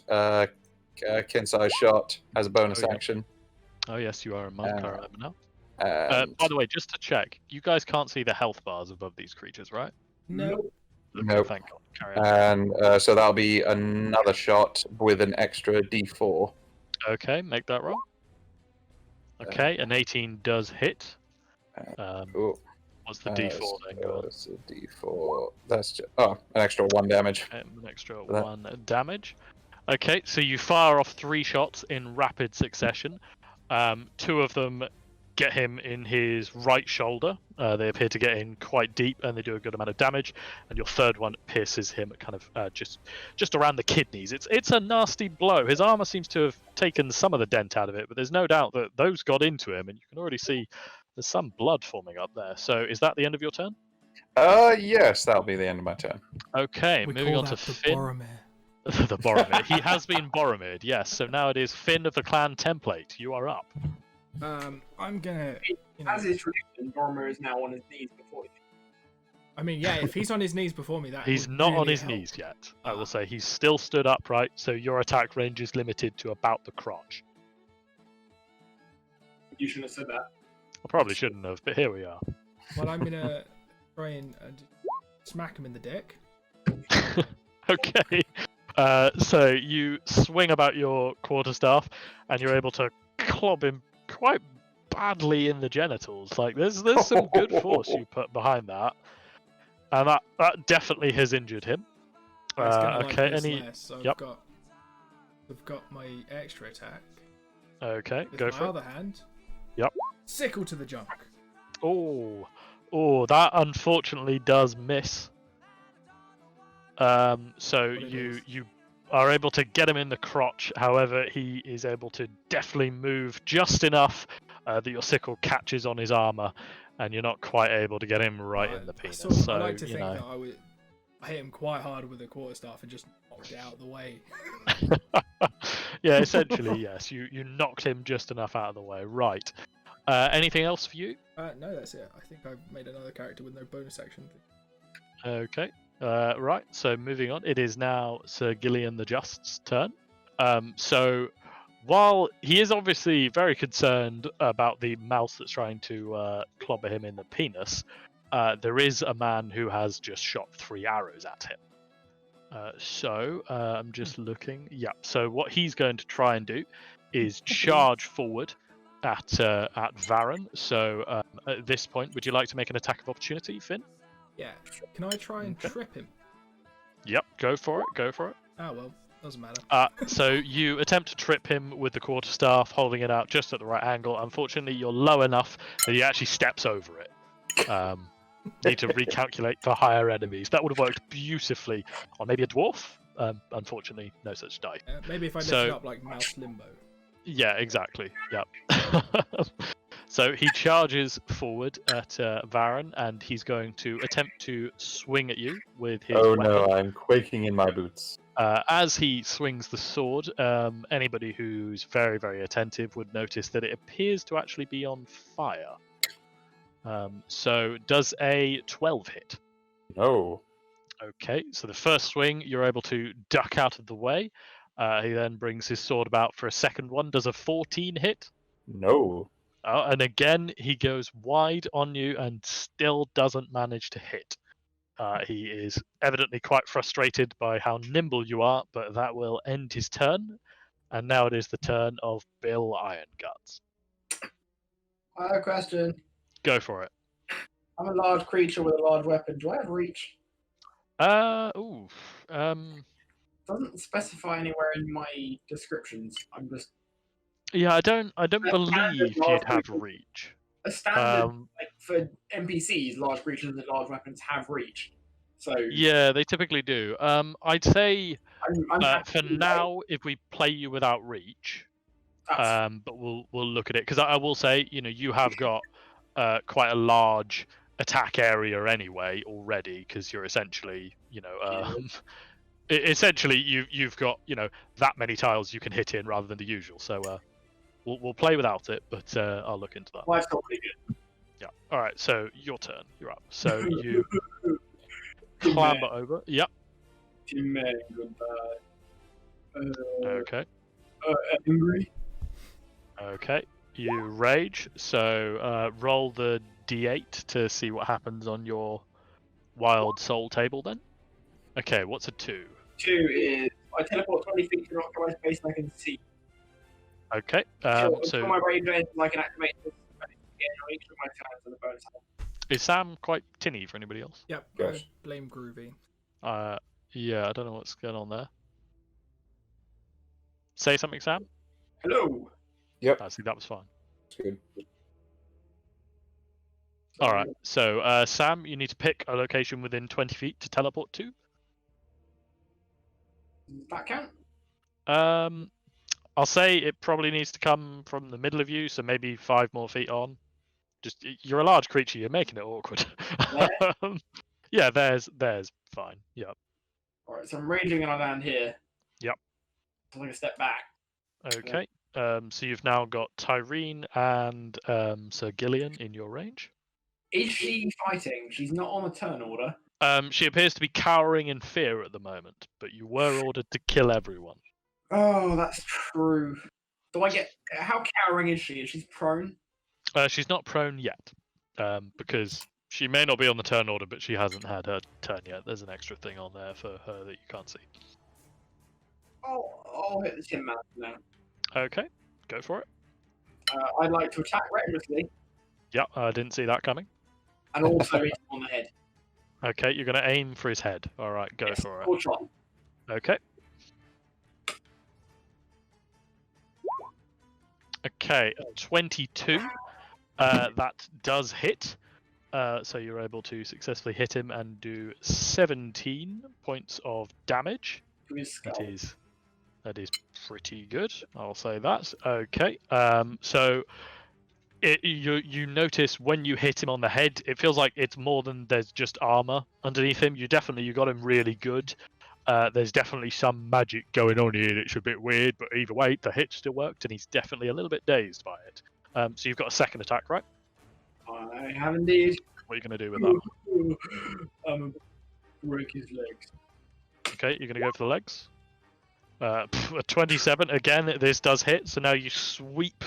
kin-size shot as a bonus action. Oh yes, you are a monk. I remember now. And By the way, just to check, you guys can't see the health bars above these creatures, right? No. Okay, Nope. thank God. Carry on. And so that'll be another shot with an extra D4. Okay, make that roll. Okay, an 18 does hit. Cool. What's the D4 then? Go on. That's a D4. That's just, an extra 1 damage. Okay, an extra 1 damage. Okay, so you fire off 3 shots in rapid succession. 2 of them get him in his right shoulder. They appear to get in quite deep, and they do a good amount of damage. And your third one pierces him, kind of just around the kidneys. It's a nasty blow. His armor seems to have taken some of the dent out of it, but there's no doubt that those got into him, and you can already see there's some blood forming up there. So is that the end of your turn? Yes, that'll be the end of my turn. Okay, We moving call on to that the Finn. Boromir. The Boromir. He has been Boromir, yes. So now it is Finn of the clan template. You are up. I'm gonna. As is tradition, Boromir is now on his knees before you. I mean, yeah, if he's on his knees before me, that He's would not on really his help. knees yet. I will say he's still stood upright, so your attack range is limited to about the crotch. You shouldn't have said that. I probably shouldn't have, but here we are. Well, I'm gonna try and smack him in the dick. Okay. So you swing about your quarterstaff, and you're able to club him quite badly in the genitals. Like there's some good force you put behind that, and that definitely has injured him. It's gonna like Okay. this Any? less, so Yep. I've got my extra attack. Okay. With Go my for it. other hand. Yep. Sickle to the junk. Oh, that unfortunately does miss. So you are able to get him in the crotch. However, he is able to deftly move just enough that your sickle catches on his armor, and you're not quite able to get him right in the penis. I like to think that I hit him quite hard with a quarterstaff and just knocked it out of the way. Yeah, essentially, yes. You knocked him just enough out of the way. Right. Anything else for you? No, that's it. I think I've made another character with no bonus action. Okay. Right. So moving on, it is now Sir Gillian the Just's turn. So while he is obviously very concerned about the mouse that's trying to clobber him in the penis, there is a man who has just shot 3 arrows at him. I'm just looking. Yeah. So what he's going to try and do is charge forward at Varen. So at this point, would you like to make an attack of opportunity, Finn? Yeah. Can I try and trip him? Yep. Go for it. Go for it. Oh well, doesn't matter. So you attempt to trip him with the quarterstaff, holding it out just at the right angle. Unfortunately, you're low enough that he actually steps over it. Need to recalculate for higher enemies. That would have worked beautifully on maybe a dwarf. Unfortunately, no such die. Maybe if I lift it up like Mouse Limbo. Yeah, exactly. Yep. So he charges forward at Varen, and he's going to attempt to swing at you with his Oh weapon. no, I'm quaking in my boots. As he swings the sword, anybody who's very, very attentive would notice that it appears to actually be on fire. So does a 12 hit? No. Okay, so the first swing, you're able to duck out of the way. He then brings his sword about for a second one. Does a 14 hit? No. And again, he goes wide on you and still doesn't manage to hit. He is evidently quite frustrated by how nimble you are, but that will end his turn. And now it is the turn of Bill Ironguts. I have a question. Go for it. I'm a large creature with a large weapon. Do I have reach? Doesn't specify anywhere in my descriptions. I'm just Yeah, I don't believe standard you'd have large reach. a standard like for NPCs. Large creatures with large weapons have reach. So Yeah, they typically do. I'd say I'm happy for with that. now, if we play you without reach, That's- but we'll look at it because I will say, you have got quite a large attack area anyway already because you're essentially, essentially you've got that many tiles you can hit in rather than the usual. So we'll play without it, but I'll look into that. life's not pretty good. Yeah. All right. So your turn. You're up. So you clamber over. Yep. Teammate, goodbye. Okay. Angry. Okay. You rage. So roll the d8 to see what happens on your wild soul table then. Okay. What's a 2? 2 is I teleport 20 feet to an occupied space and I can see. Okay. So my range ends, I can activate this again on each of my turns and the bonus. Is Sam quite tinny for anybody else? Yep. Gosh. I blame Groovy. Yeah. I don't know what's going on there. Say something, Sam. Hello. I see that was fine. It's good. All right. So Sam, you need to pick a location within 20 feet to teleport to. Does that count? I'll say it probably needs to come from the middle of you, so maybe 5 more feet on. Just you're a large creature, you're making it awkward. Yeah, there's fine. Yep. Alright, so I'm raging and I land here. Yep. So I'm going to step back. Okay. So you've now got Tyreen and Sir Gillian in your range. Is she fighting? She's not on a turn order. She appears to be cowering in fear at the moment, but you were ordered to kill everyone. Oh, that's true. Do I get... How cowering is she? Is she prone? She's not prone yet, because she may not be on the turn order, but she hasn't had her turn yet. There's an extra thing on there for her that you can't see. I'll hit the Tin Man now. Okay, go for it. I'd like to attack recklessly Yeah, I didn't see that coming. and also hit him on the head. Okay, you're going to aim for his head. All right, go Yes, for it. full shot. Okay. Okay, 22. That does hit. So you're able to successfully hit him and do 17 points of damage. To his skull. That is pretty good. I'll say that. Okay. So you notice when you hit him on the head, it feels like it's more than there's just armor underneath him. You got him really good. There's definitely some magic going on here. It's a bit weird, but either way, the hit still worked, and he's definitely a little bit dazed by it. So you've got a second attack, right? I have indeed. What are you going to do with that? I'm going to break his legs. Okay, you're going to go for the legs. A 27. Again, this does hit. So now you sweep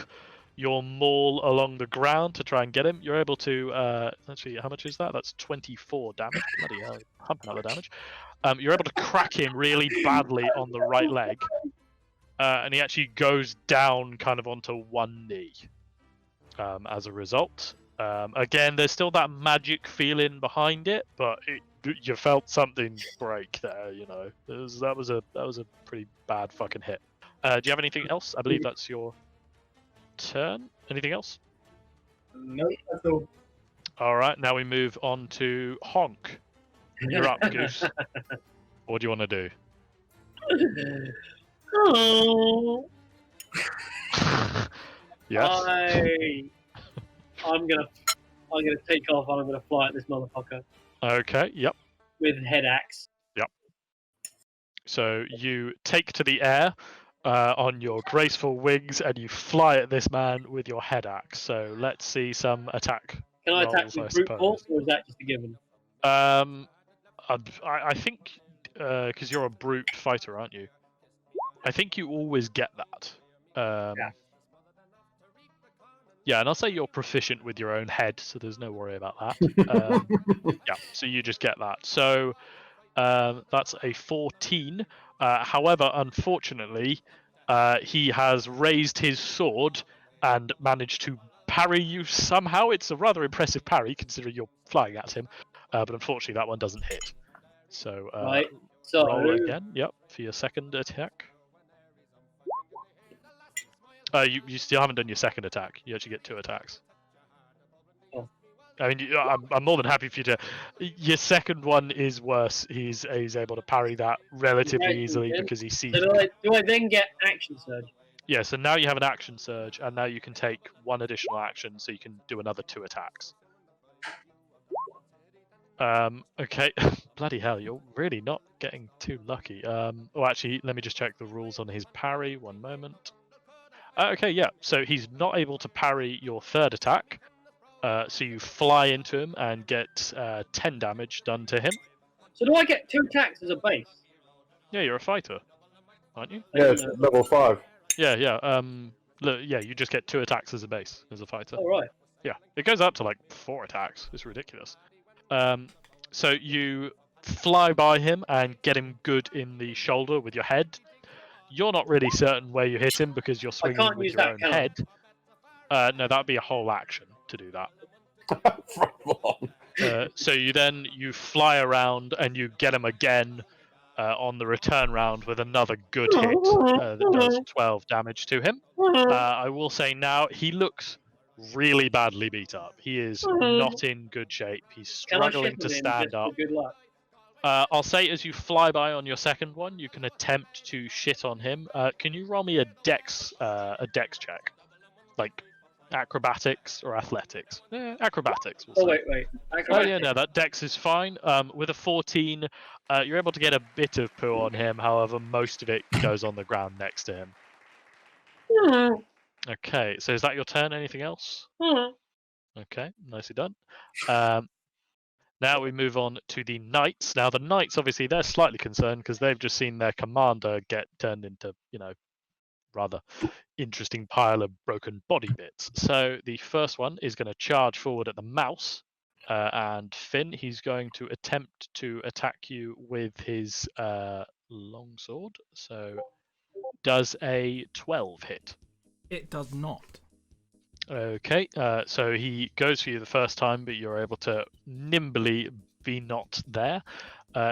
your maul along the ground to try and get him. You're able to... actually, how much is that? That's 24 damage. Bloody hell, pumping out the damage. You're able to crack him really badly on the right leg, and he actually goes down kind of onto one knee. As a result, again, there's still that magic feeling behind it, but you felt something break there. You know, that was a pretty bad fucking hit. Do you have anything else? I believe that's your turn. Anything else? No, that's all. All right, now we move on to Honk. You're up, Goose. What do you want to do? Oh, Yes. I'm gonna take off and I'm gonna fly at this motherfucker Okay. Yep. with head axe. So you take to the air on your graceful wings, and you fly at this man with your head axe. So let's see some attack. Can I attack rolls, I with brute suppose. force, or is that just a given? I think because you're a brute fighter, aren't you? I think you always get that. Yeah. Yeah, and I'll say you're proficient with your own head, so there's no worry about that. Yeah, so you just get that. So that's a 14. However, unfortunately, he has raised his sword and managed to parry you somehow. It's a rather impressive parry, considering you're flying at him. But unfortunately, that one doesn't hit. So Right. So roll again. Yep, for your second attack. You still haven't done your second attack. You actually get 2 attacks. Oh. I mean, I'm more than happy for you to. Your second one is worse. He's able to parry that relatively Right, easily okay. because he sees. do I then get action surge? Yeah, so now you have an action surge, and now you can take 1 additional action, so you can do another 2 attacks. Okay. Bloody hell, you're really not getting too lucky. Actually, let me just check the rules on his parry. 1 moment. Okay, yeah. So he's not able to parry your third attack. So you fly into him and get 10 damage done to him. So do I get 2 attacks as a base? Yeah, you're a fighter, aren't you? Yeah, it's level 5. Yeah. Yeah, you just get 2 attacks as a base as a fighter. All right. Yeah, it goes up to like 4 attacks. It's ridiculous. So you fly by him and get him good in the shoulder with your head. You're not really certain where you hit him because you're swinging can't with use your that, own can I? head. No, that'd be a whole action to do that. So you fly around and you get him again on the return round with another good hit that does 12 damage to him. I will say now he looks really badly beat up. He is not in good shape. He's Can I struggling shit to on him stand just up. for good luck? I'll say as you fly by on your second one, you can attempt to shit on him. Can you roll me a dex check, like acrobatics or athletics? Acrobatics. We'll say. Wait. Oh yeah, no, that dex is fine. With a 14, you're able to get a bit of poo on him. However, most of it goes on the ground next to him. Okay, so is that your turn? Anything else? Okay, nicely done. Now we move on to the Knights. Now the Knights, obviously, they're slightly concerned because they've just seen their commander get turned into, rather interesting pile of broken body bits. So the first one is going to charge forward at the mouse. And Finn, he's going to attempt to attack you with his longsword. So does a 12 hit? It does not. Okay, so he goes for you the first time, but you're able to nimbly be not there.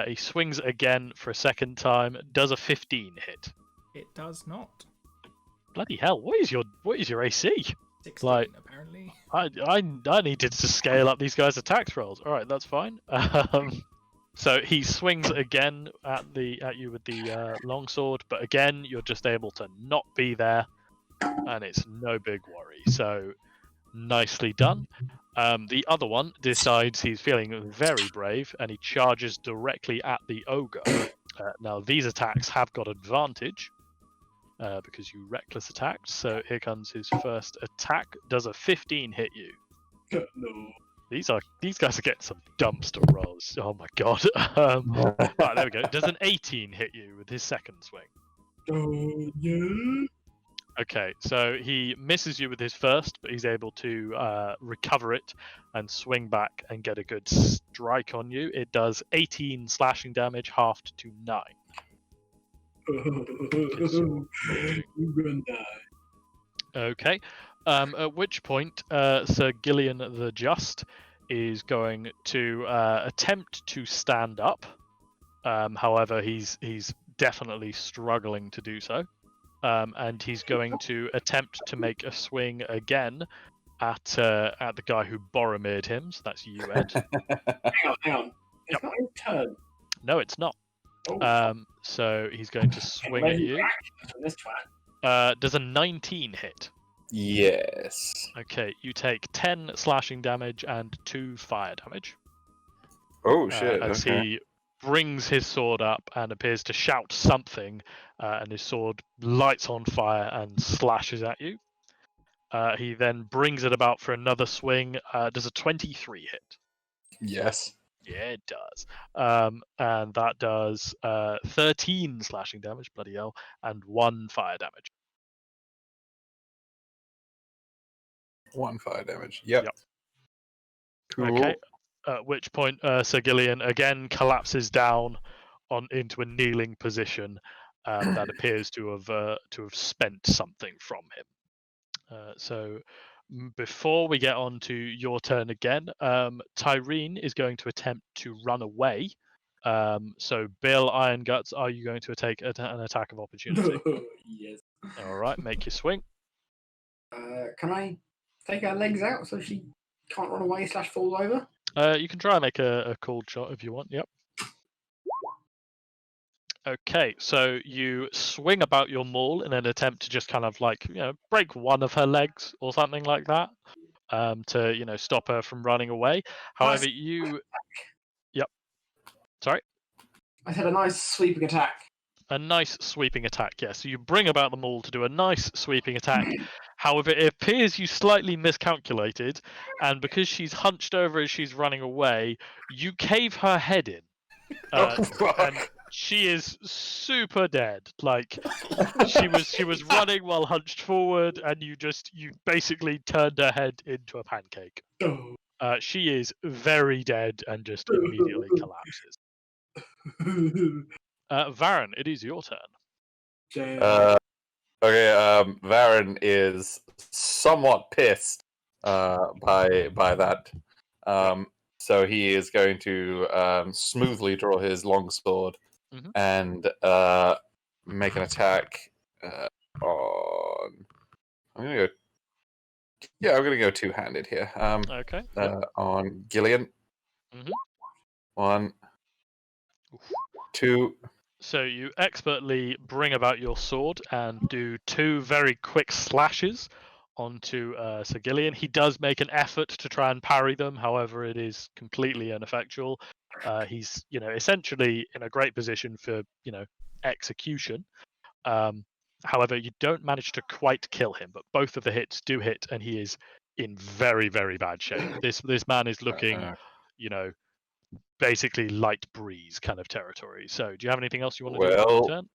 He swings again for a second time. Does a 15 hit? It does not. Bloody hell! What is your AC? 16, Like, apparently. I needed to scale up these guys' attacks rolls. All right, that's fine. So he swings again at you with the longsword, but again you're just able to not be there. And it's no big worry. So nicely done. The other one decides he's feeling very brave and he charges directly at the ogre. Now these attacks have got advantage because you reckless attacked. So here comes his first attack. Does a 15 hit you? No. These guys are getting some dumpster rolls. Oh my god. Right, there we go. Does an 18 hit you with his second swing? Yeah. Okay, so he misses you with his first, but he's able to recover it and swing back and get a good strike on you. It does 18 slashing damage, halved to 9. You're gonna die. Okay. At which point, Sir Gillian the Just is going to attempt to stand up. However, he's definitely struggling to do so. And he's going to attempt to make a swing again at the guy who Boromired him. So that's you, Ed. Hang on. It's not in turn. No, it's not. Oh, So he's going to swing at you. This twat. Does a 19 hit? Yes. Okay, you take 10 slashing damage and 2 fire damage. Oh shit. As Okay. he brings his sword up and appears to shout something, and his sword lights on fire and slashes at you. He then brings it about for another swing. Does a 23 hit? Yes. Yeah, it does. And that does 13 slashing damage, bloody hell, and 1 fire damage. 1 fire damage. Yep. Cool. Okay. At which point, Sir Gillian again collapses down into a kneeling position that appears to have spent something from him. So before we get on to your turn again, Tyreen is going to attempt to run away. So Bill Iron Guts, are you going to take an attack of opportunity? Yes. All right, make your swing. Can I take her legs out so she can't run away / fall over? You can try and make a cold shot if you want. Yep. Okay, so you swing about your maul in an attempt to just kind of like, break one of her legs or something like that, to, stop her from running away. However, you... Yep. Sorry? I had a nice sweeping attack. A nice sweeping attack, yes. So you bring about the maul to do a nice sweeping attack. However, it appears you slightly miscalculated, and because she's hunched over as she's running away, you cave her head in. And she is super dead. Like she was running while hunched forward, and you basically turned her head into a pancake. She is very dead and just immediately collapses. Varen, it is your turn. Okay. Varen is somewhat pissed by that. So he is going to smoothly draw his longsword and make an attack on. I'm gonna go two-handed here. Okay. On Gillian. Mhm. 1, 2. So you expertly bring about your sword and do 2 very quick slashes onto Sir Gillian. He does make an effort to try and parry them, however, it is completely ineffectual. He's, essentially in a great position for, execution. However, you don't manage to quite kill him, but both of the hits do hit, and he is in very, very bad shape. This man is looking, basically light breeze kind of territory. So, do you have anything else you want to do on your turn?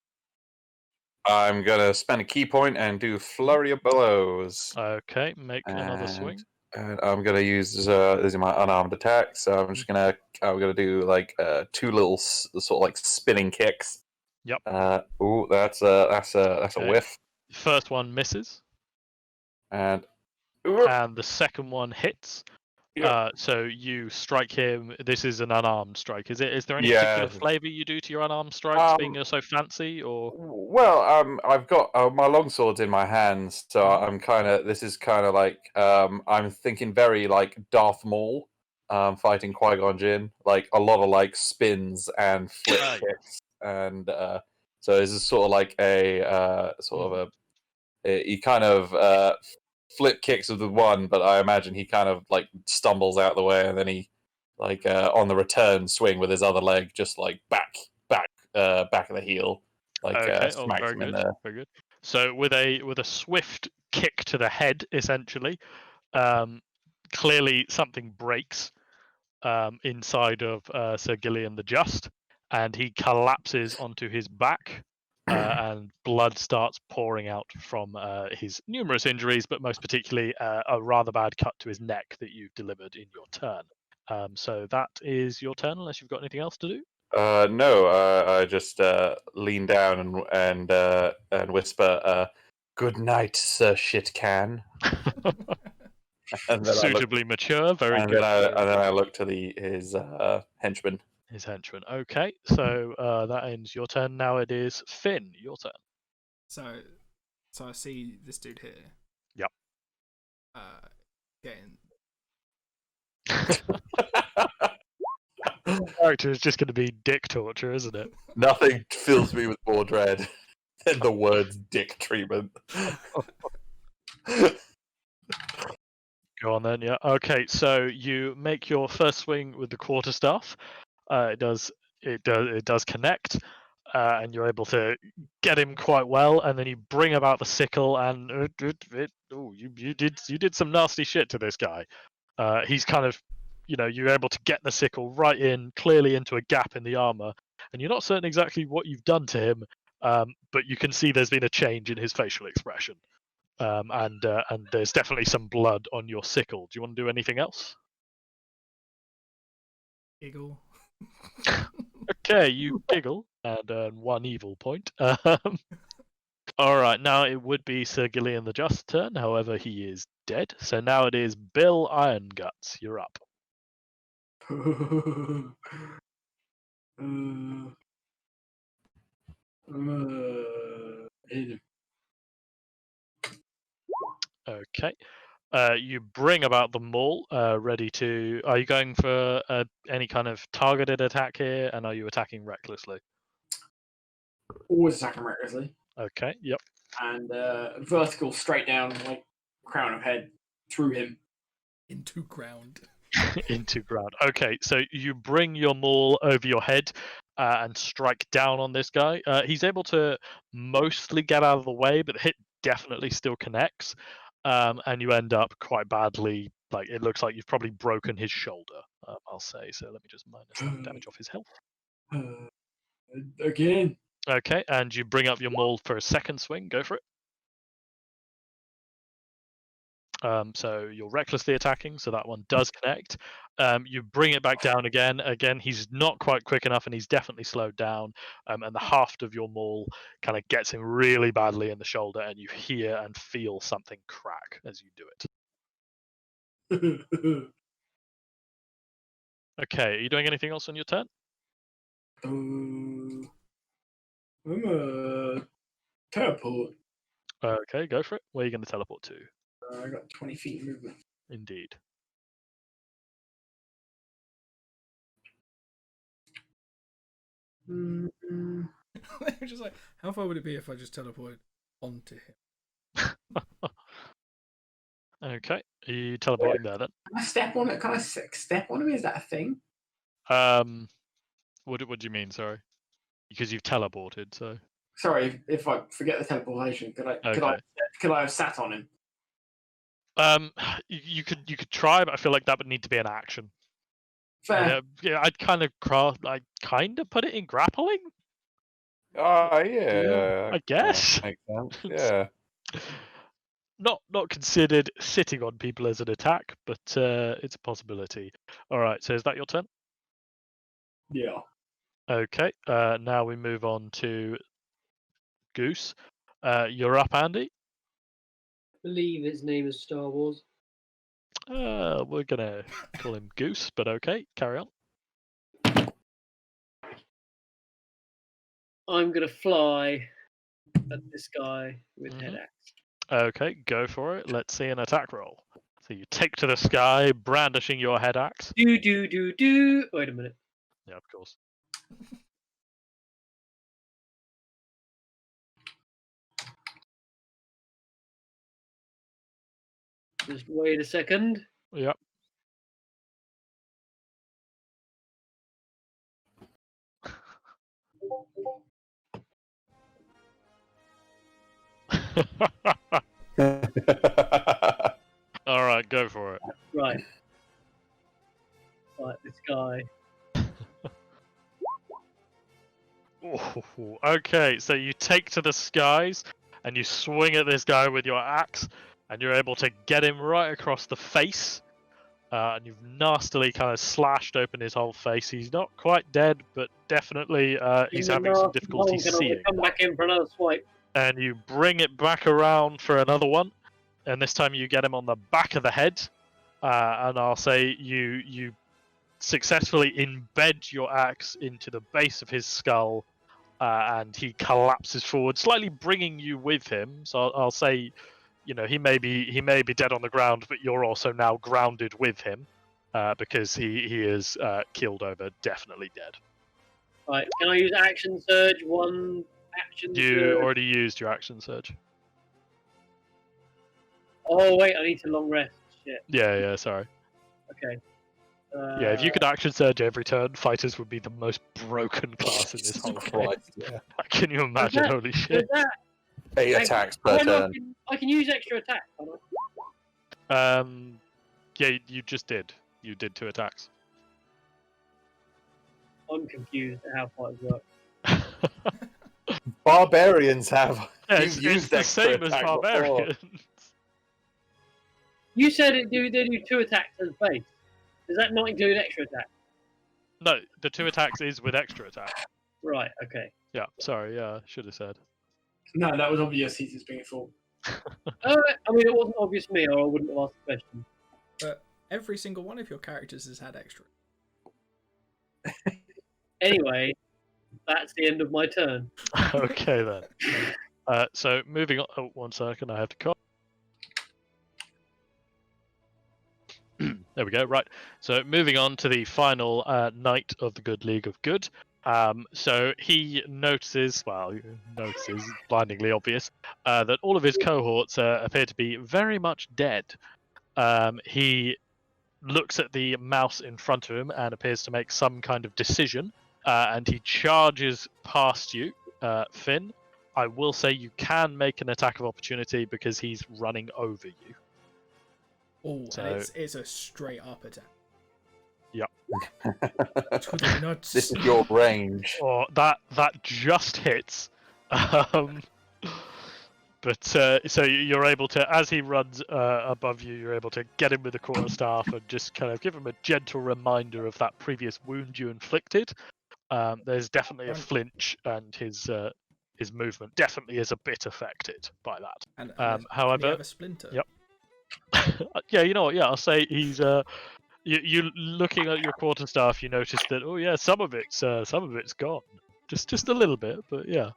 I'm gonna spend a key point and do Flurry of Blows. Okay, make another swing. And I'm gonna use these are my unarmed attacks. So I'm gonna do like 2 little sort of like spinning kicks. Yep. That's a whiff. First one misses, and the second one hits. So you strike him. This is an unarmed strike. Is there any particular flavor you do to your unarmed strikes, being you're so fancy, or? Well, I've got my longsword's in my hands, so I'm kind of. This is kind of like I'm thinking very like Darth Maul, fighting Qui-Gon Jinn, like a lot of like spins and flip kicks, and so this is sort of like a he kind of flip kicks with the one, but I imagine he kind of like stumbles out the way, and then he like on the return swing with his other leg, just like back of the heel, like smacks him in there. Very good. So with a swift kick to the head, essentially, clearly something breaks inside of Sir Gillian the Just, and he collapses onto his back. and blood starts pouring out from his numerous injuries, but most particularly a rather bad cut to his neck that you've delivered in your turn. So that is your turn, unless you've got anything else to do. No, I just lean down and whisper, "Good night, Sir Shitcan." And then Suitably mature, very and good. then I look to his henchman. His henchman. Okay, so that ends your turn. Now it is Finn, your turn. So I see this dude here. Yep. Getting Character is just going to be dick torture, isn't it? Nothing fills me with more dread than the words "dick treatment." Go on then, yeah. Okay, so you make your first swing with the quarterstaff. It does connect, and you're able to get him quite well. And then you bring about the sickle, and you did some nasty shit to this guy. He's kind of, you're able to get the sickle right in, clearly into a gap in the armor, and you're not certain exactly what you've done to him, but you can see there's been a change in his facial expression. And there's definitely some blood on your sickle. Do you want to do anything else? giggle. Okay, you giggle and earn 1 evil point. All right, now it would be Sir Gillian the Just turn. However, he is dead. So now it is Bill Ironguts. You're up. Hit him. Okay. You bring about the maul, ready to. Are you going for any kind of targeted attack here? And are you attacking recklessly? Always attacking recklessly. Okay, yep. And vertical straight down, like crown of head, through him. Into ground. Into ground. Okay, so you bring your maul over your head and strike down on this guy. He's able to mostly get out of the way, but the hit definitely still connects. And you end up quite badly. Like, it looks like you've probably broken his shoulder, I'll say. So let me just minus that damage off his health. Again. Okay, and you bring up your maul for a second swing. Go for it. So you're recklessly attacking, so that one does connect. You bring it back down again. Again, he's not quite quick enough, and he's definitely slowed down. And the haft of your maul kind of gets him really badly in the shoulder, and you hear and feel something crack as you do it. Okay, are you doing anything else on your turn? I'm a teleport. Okay, go for it. Where are you going to teleport to? I got 20 feet movement. Indeed. Mm-hmm. Just like, how far would it be if I just teleported onto him? Okay, are you teleporting there then? Can I step on it? Can I step on him? Is that a thing? What do you mean? Sorry, because you've teleported. So sorry if I forget the teleportation. Could I have sat on him? You could try, but I feel like that would need to be an action. Fair. Yeah, I'd kind of put it in grappling. Yeah. I guess. Makes sense. Yeah. Not considered sitting on people as an attack, but it's a possibility. All right, so is that your turn? Yeah. Okay. Now we move on to Goose. You're up, Andy. I believe his name is Star Wars. We're gonna call him Goose, but okay, carry on. I'm gonna fly at this guy with head axe. Okay, go for it. Let's see an attack roll. So you take to the sky, brandishing your head axe. Do. Wait a minute. Yeah, of course. Just wait a second. Yep. All right, go for it. Right, this guy. Ooh, okay, so you take to the skies and you swing at this guy with your axe, and you're able to get him right across the face. And you've nastily kind of slashed open his whole face. He's not quite dead, but definitely he's having some difficulty seeing. Come back in for another swipe. And you bring it back around for another one, and this time you get him on the back of the head. And I'll say you successfully embed your axe into the base of his skull, and he collapses forward, slightly bringing you with him. So I'll say, you know, he may be dead on the ground, but you're also now grounded with him, because he is keeled over, definitely dead. Right, can I use action surge? One action You surge. already used your action surge. Oh wait, I need to long rest. Shit. Yeah, sorry. Okay. Yeah, if you could action surge every turn, fighters would be the most broken class in this whole game. Christ, yeah. Can you imagine? that- Holy Does shit. that, 8 I- attacks per oh, no, turn. I can use extra attack. Can't I? Yeah, you just did. You did 2 attacks. I'm confused at how fighters work. Barbarians have. Yeah, You've it's used the extra same as attack before. barbarians. You said they do 2 attacks as base. Does that not include extra attack? No, the 2 attacks is with extra attack. Right. Okay. Yeah, sorry, yeah, should have said. No, that was obvious. He's just being a fool. I mean, it wasn't obvious to me, or I wouldn't have asked the question. But every single one of your characters has had extra. Anyway, that's the end of my turn. Okay then. So moving on. Oh, 1 second, I have to cut. There we go. Right. So moving on to the final Knight of the Good League of Good. So he notices, blindingly obvious, that all of his cohorts appear to be very much dead. He looks at the mouse in front of him and appears to make some kind of decision, and he charges past you, Finn. I will say you can make an attack of opportunity because he's running over you. Oh, So- and it's a straight up attack. Yep. To the nuts. This is your range. Or that just hits. But so you're able to, as he runs above you, you're able to get him with the quarterstaff and just kind of give him a gentle reminder of that previous wound you inflicted. There's definitely a flinch, and his movement definitely is a bit affected by that. And However, can he have a splinter? Yep. Yeah, you know what? Yeah, I'll say he's you looking at your quarterstaff, you notice that some of it's gone, just a little bit, but yeah.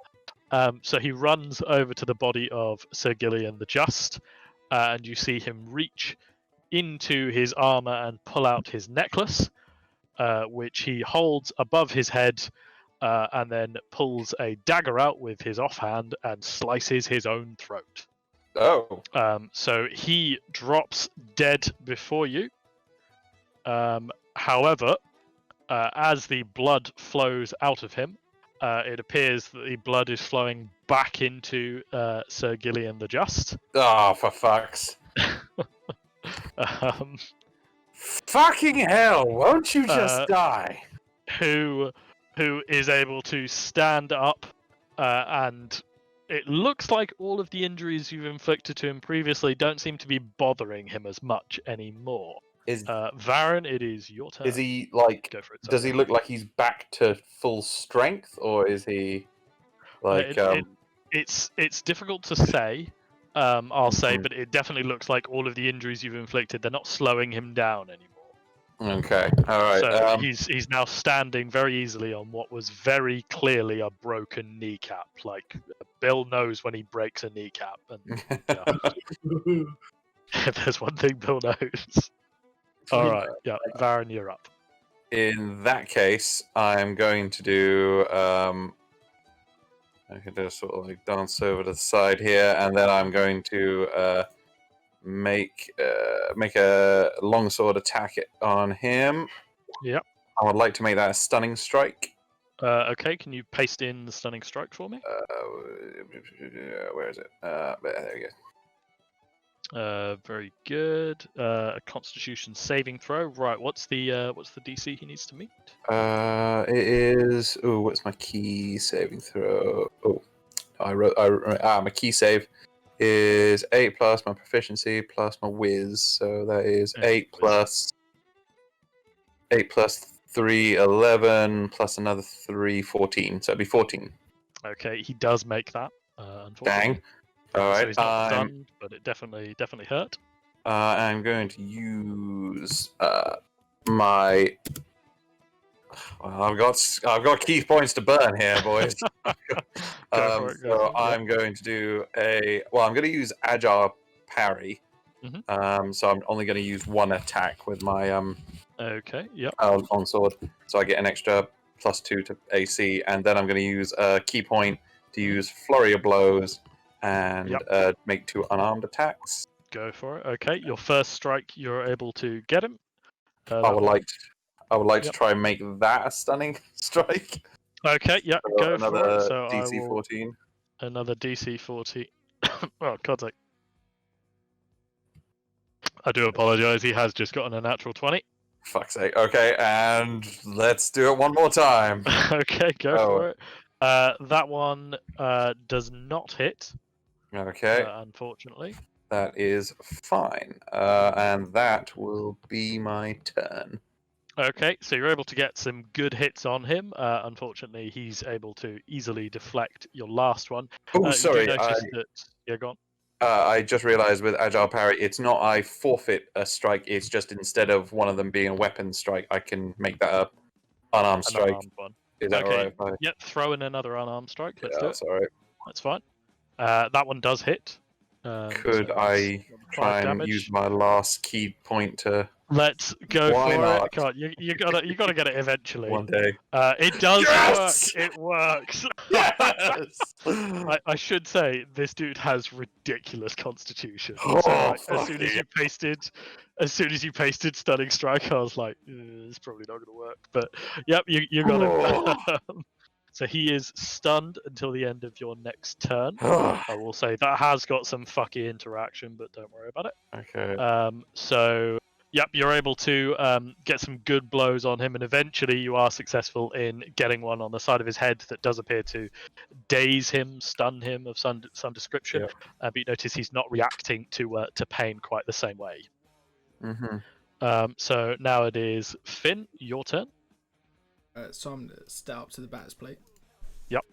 So he runs over to the body of Sir Gillian the Just, and you see him reach into his armor and pull out his necklace, which he holds above his head, and then pulls a dagger out with his offhand and slices his own throat. Oh. So he drops dead before you. However, as the blood flows out of him, it appears that the blood is flowing back into Sir Gillian the Just. Oh, for fucks. um, Fucking hell, won't you just die? who is able to stand up, and it looks like all of the injuries you've inflicted to him previously don't seem to be bothering him as much anymore. Is Varen, it is your turn. is he like? Go for it. Does he look like he's back to full strength, or is he like? It's difficult to say. I'll say, Mhm. but it definitely looks like all of the injuries you've inflicted, they're not slowing him down anymore. Okay, all right. So he's now standing very easily on what was very clearly a broken kneecap. Like Bill knows when he breaks a kneecap, and if there's one thing Bill knows. All right, yeah, Varen, you're up. In that case, I'm going to do. I can just sort of like dance over to the side here, and then I'm going to make a longsword attack on him. Yep. I would like to make that a stunning strike. Okay, can you paste in the stunning strike for me? Where is it? There we go. Very good. A Constitution saving throw. Right. What's the DC he needs to meet? It is. Oh, what's my key saving throw? Oh, my key save is 8 plus my proficiency plus my whiz, so that is Yeah, 8 plus 3, 11 plus another 3, 14. So it'd be 14. Okay, he does make that. Unfortunately. Dang. All So right. he's not stunned, but it definitely hurt. I'm going to use my. Well, I've got key points to burn here, boys. Go for it. So I'm going to do I'm going to use Agile Parry. So I'm only going to use one attack with my Okay. Yep. on sword, so I get an extra +2 to AC, and then I'm going to use a key point to use Flurry of Blows and make 2 unarmed attacks. Go for it. Okay, your first strike, you're able to get him. I would like to try and make that a stunning strike. Okay, yeah, So go another for it. So DC 14. Another DC 14. Oh, God's sake. I do apologise. He has just gotten a natural 20. Fuck's sake. Okay, and let's do it one more time. Okay, go for it. That one does not hit. Okay. Unfortunately. That is fine. And that will be my turn. Okay, so you're able to get some good hits on him. Unfortunately, he's able to easily deflect your last one. Oh, sorry. Yeah, go on. I just realized with Agile Parry, it's not I forfeit a strike, it's just instead of one of them being a weapon strike, I can make that a unarmed strike. Unarmed one. Is that Okay. alright? Yep, throw in another unarmed strike. Let's do it. That's alright. That's fine. That one does hit. Could so I that's try 5 and damage. use my last key point to Let's go Why for not? it. Come on, you gotta get it eventually. one day? It does Yes! work. It works. Yes! I should say this dude has ridiculous constitution. Oh, So like, as fuck soon as yeah. you pasted stunning strike, I was like, it's probably not gonna work. But yep, you got it. So he is stunned until the end of your next turn. I will say that has got some fucky interaction, but don't worry about it. Okay. So yep, you're able to get some good blows on him, and eventually you are successful in getting one on the side of his head that does appear to daze him, stun him of some description. Yep. But you notice he's not reacting to pain quite the same way. Mm-hmm. So now it is Finn, your turn. So I'm gonna step up to the batter's plate. Yep.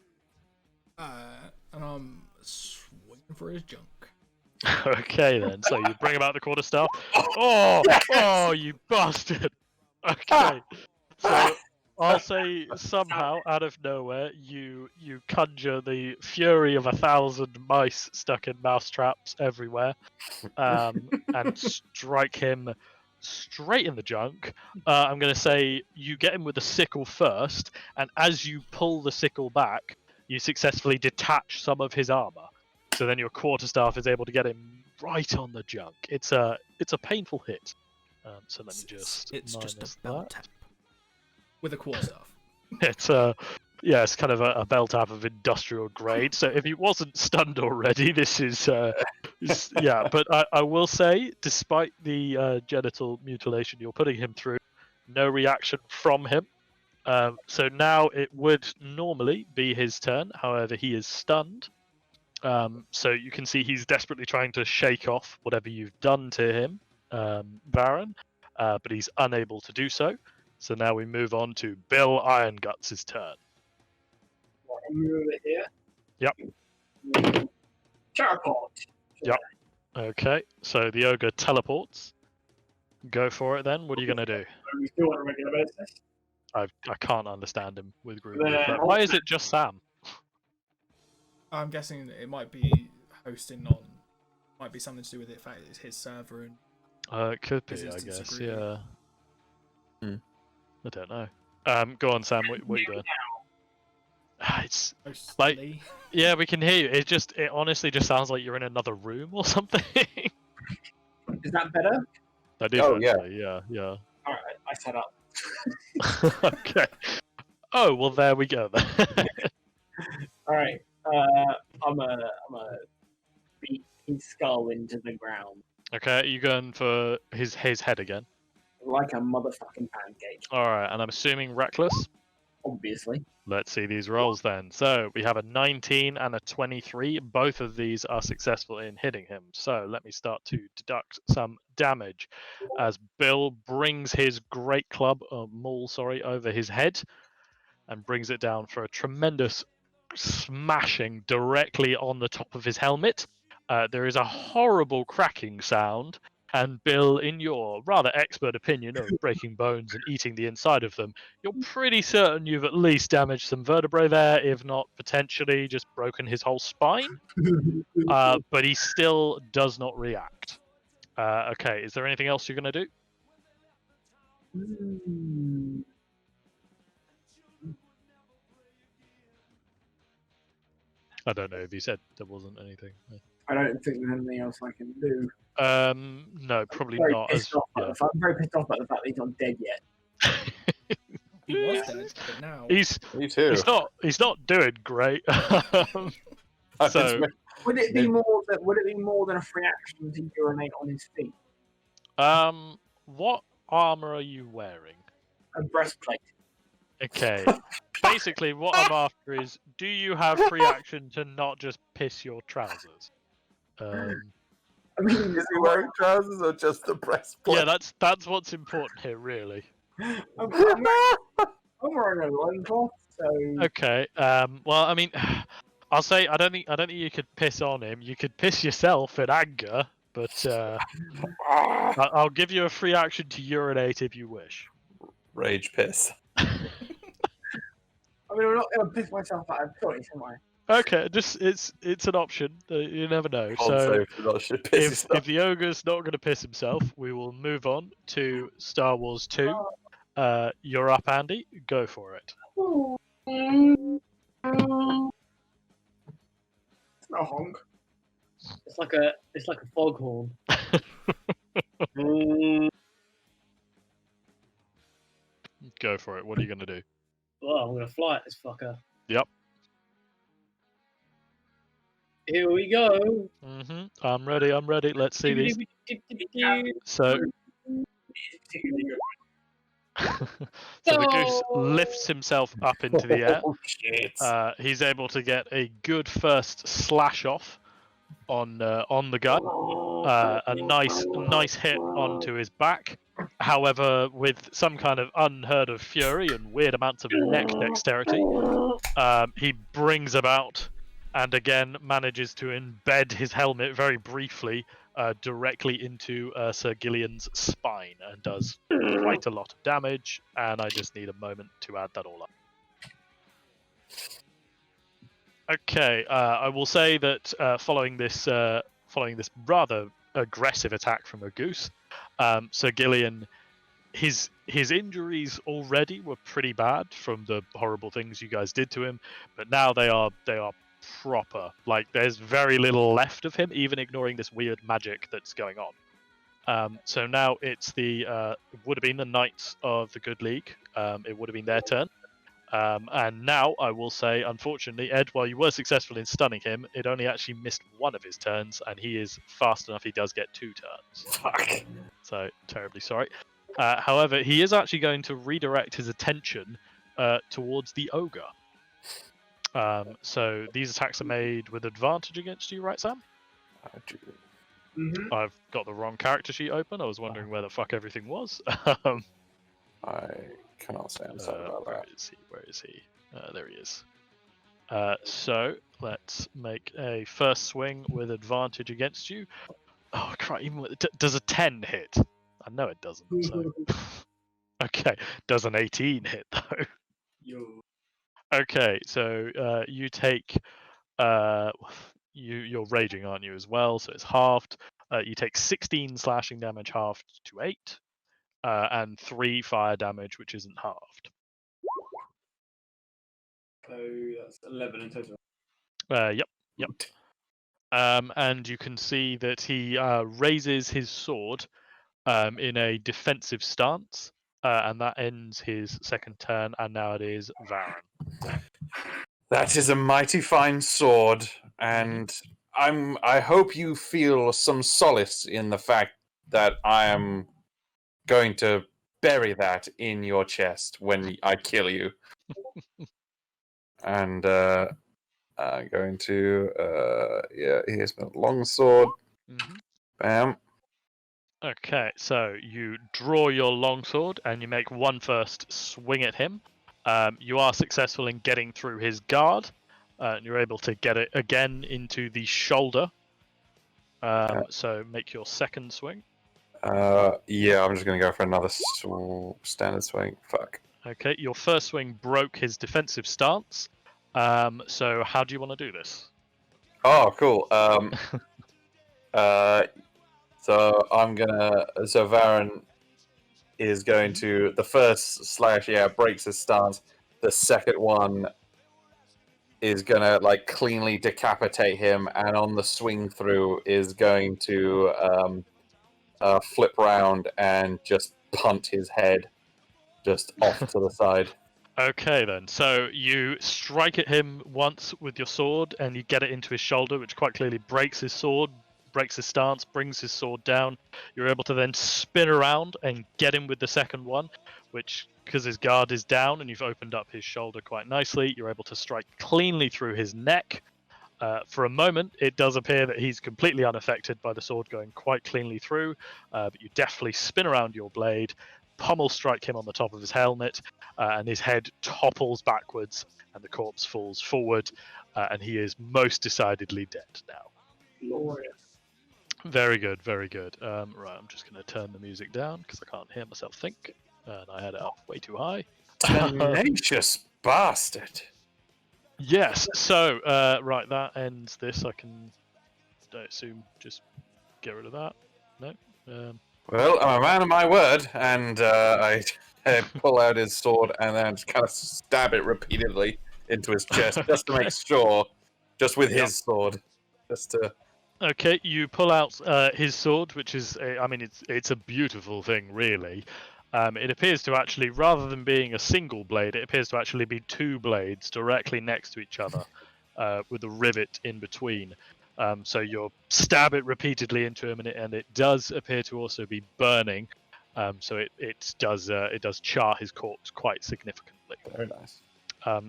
And I'm swinging for his junk. Okay then. So you bring him out the quarterstaff. Oh, Yes! oh, you bastard. Okay. So I'll say somehow out of nowhere you conjure the fury of 1,000 mice stuck in mousetraps everywhere, and strike him straight in the junk. I'm going to say you get him with a sickle first, and as you pull the sickle back, you successfully detach some of his armor. So then your quarterstaff is able to get him right on the junk. It's a painful hit. So let me just It's just minus a bell that. tap with a quarterstaff. It's kind of a bell tap of industrial grade. So if he wasn't stunned already, this is yeah. But I will say, despite the genital mutilation you're putting him through, no reaction from him. So now it would normally be his turn. However, he is stunned. So you can see he's desperately trying to shake off whatever you've done to him, Baron, but he's unable to do so. So now we move on to Bill Ironguts' turn. Right, I'll move it here. Yep. Teleport. Yep. Okay, so the ogre teleports. Go for it then. What are you going to do? We still on a regular basis. I can't understand him with group. Then Why is it just Sam? I'm guessing it might be hosting on. Might be something to do with it. In fact, it's his server and It could be, I Resistance guess. agreement. Yeah. I don't know. Go on, Sam. What are you doing? It's Like- mostly. yeah, we can hear you. It honestly just sounds like you're in another room or something. Is that better? That is Oh, yeah. actually, yeah. All right, I set up. Okay. Oh well, there we go then. All right. I'm a beat his skull into the ground Okay, you going for his head again? like a motherfucking pancake. All right, and I'm assuming reckless. Obviously. Let's see these rolls then. So we have a 19 and a 23. Both of these are successful in hitting him. So let me start to deduct some damage as Bill brings his great club, maul, sorry, over his head and brings it down for a tremendous smashing directly on the top of his helmet. There is a horrible cracking sound, and Bill, in your rather expert opinion of breaking bones and eating the inside of them, you're pretty certain you've at least damaged some vertebrae there, if not potentially just broken his whole spine. But he still does not react. Okay, is there anything else you're going to do? I don't know if you said there wasn't anything. I don't think there's anything else I can do. No, probably I'm not. I'm very pissed off about the fact that he's not dead yet. He was dead, but now Me too. He's not doing great. So Would it be more than a free action to urinate on his feet? what armor are you wearing? A breastplate. Okay. Basically, what I'm after is, do you have free action to not just piss your trousers? I mean, Is he wearing trousers or just the breastplate? Yeah, that's what's important here, really. I'm wearing a loincloth, so Okay. Well, I mean, I'll say I don't think you could piss on him. You could piss yourself in anger, but I'll give you a free action to urinate if you wish. Rage piss. I mean, I'm not going to piss myself out of choice, am I? Okay, just it's an option. You never know. Can't say if you're not should piss If yourself. the ogre's not going to piss himself, we will move on to Star Wars 2. You're up, Andy. Go for it. It's not a honk. It's like a foghorn. Go for it. What are you going to do? Well, I'm gonna fly at this fucker. Yep. Here we go. I'm ready. Let's see these. So, so the goose lifts himself up into the air. Oh, shit. He's able to get a good first slash off on the guy. A nice hit onto his back. However, with some kind of unheard of fury and weird amounts of neck dexterity, he brings about and again manages to embed his helmet very briefly directly into Sir Gillian's spine and does quite a lot of damage. And I just need a moment to add that all up. Okay, I will say that following this rather aggressive attack from a goose, Sir Gillian, his injuries already were pretty bad from the horrible things you guys did to him, but now they are proper. Like, there's very little left of him, even ignoring this weird magic that's going on. So now it's it would have been the Knights of the Good League. It would have been their turn. And now I will say, unfortunately, Ed, while you were successful in stunning him, it only actually missed one of his turns, and he is fast enough. He does get 2 turns. Fuck. So terribly sorry. However, he is actually going to redirect his attention towards the ogre. So these attacks are made with advantage against you, right, Sam? Mm-hmm. I've got the wrong character sheet open. I was wondering where the fuck everything was. I cannot say I'm sorry about where that. Where is he? There he is. So let's make a first swing with advantage against you. Oh, crap! Even does a 10 hit? I know it doesn't. So. Okay, does an 18 hit though? Yo. Okay, so you take you're raging, aren't you, as well? So it's halved. You take 16 slashing damage, halved to 8. And 3 fire damage, which isn't halved. So that's 11 in total. Yep. And you can see that he raises his sword in a defensive stance, and that ends his second turn, and now it is Varen. That is a mighty fine sword, and I hope you feel some solace in the fact that I am going to bury that in your chest when I kill you. And I'm going to here's my longsword. Hmm. Bam. Okay, so you draw your longsword and you make one first swing at him. You are successful in getting through his guard, and you're able to get it again into the shoulder. So make your second swing. Yeah, I'm just gonna go for another standard swing. Fuck. Okay, your first swing broke his defensive stance. So how do you want to do this? Oh, cool. So I'm gonna. So Varen is going to the first slash. Yeah, breaks his stance. The second one is gonna like cleanly decapitate him, and on the swing through is going to flip round and just punt his head just off to the side. Okay then, so you strike at him once with your sword and you get it into his shoulder, which quite clearly breaks his sword, breaks his stance, brings his sword down. You're able to then spin around and get him with the second one, which, because his guard is down and you've opened up his shoulder quite nicely, you're able to strike cleanly through his neck. For a moment, it does appear that he's completely unaffected by the sword going quite cleanly through, but you deftly spin around your blade, pummel strike him on the top of his helmet, and his head topples backwards and the corpse falls forward, and he is most decidedly dead now. Glorious. Very good, very good. Right, I'm just going to turn the music down because I can't hear myself think, and I had it up way too high. Tenacious bastard. Yes, so, right, that ends this. I assume, just get rid of that. No? Well, I'm a man of my word, and I pull out his sword and then just kind of stab it repeatedly into his chest, just to make sure, just with his sword, just to. Okay, you pull out his sword, which is, it's a beautiful thing, really. It appears to actually, rather than being a single blade, it appears to actually be two blades directly next to each other, with a rivet in between. So you'll stab it repeatedly into him, and it does appear to also be burning. So it does char his corpse quite significantly. Very nice.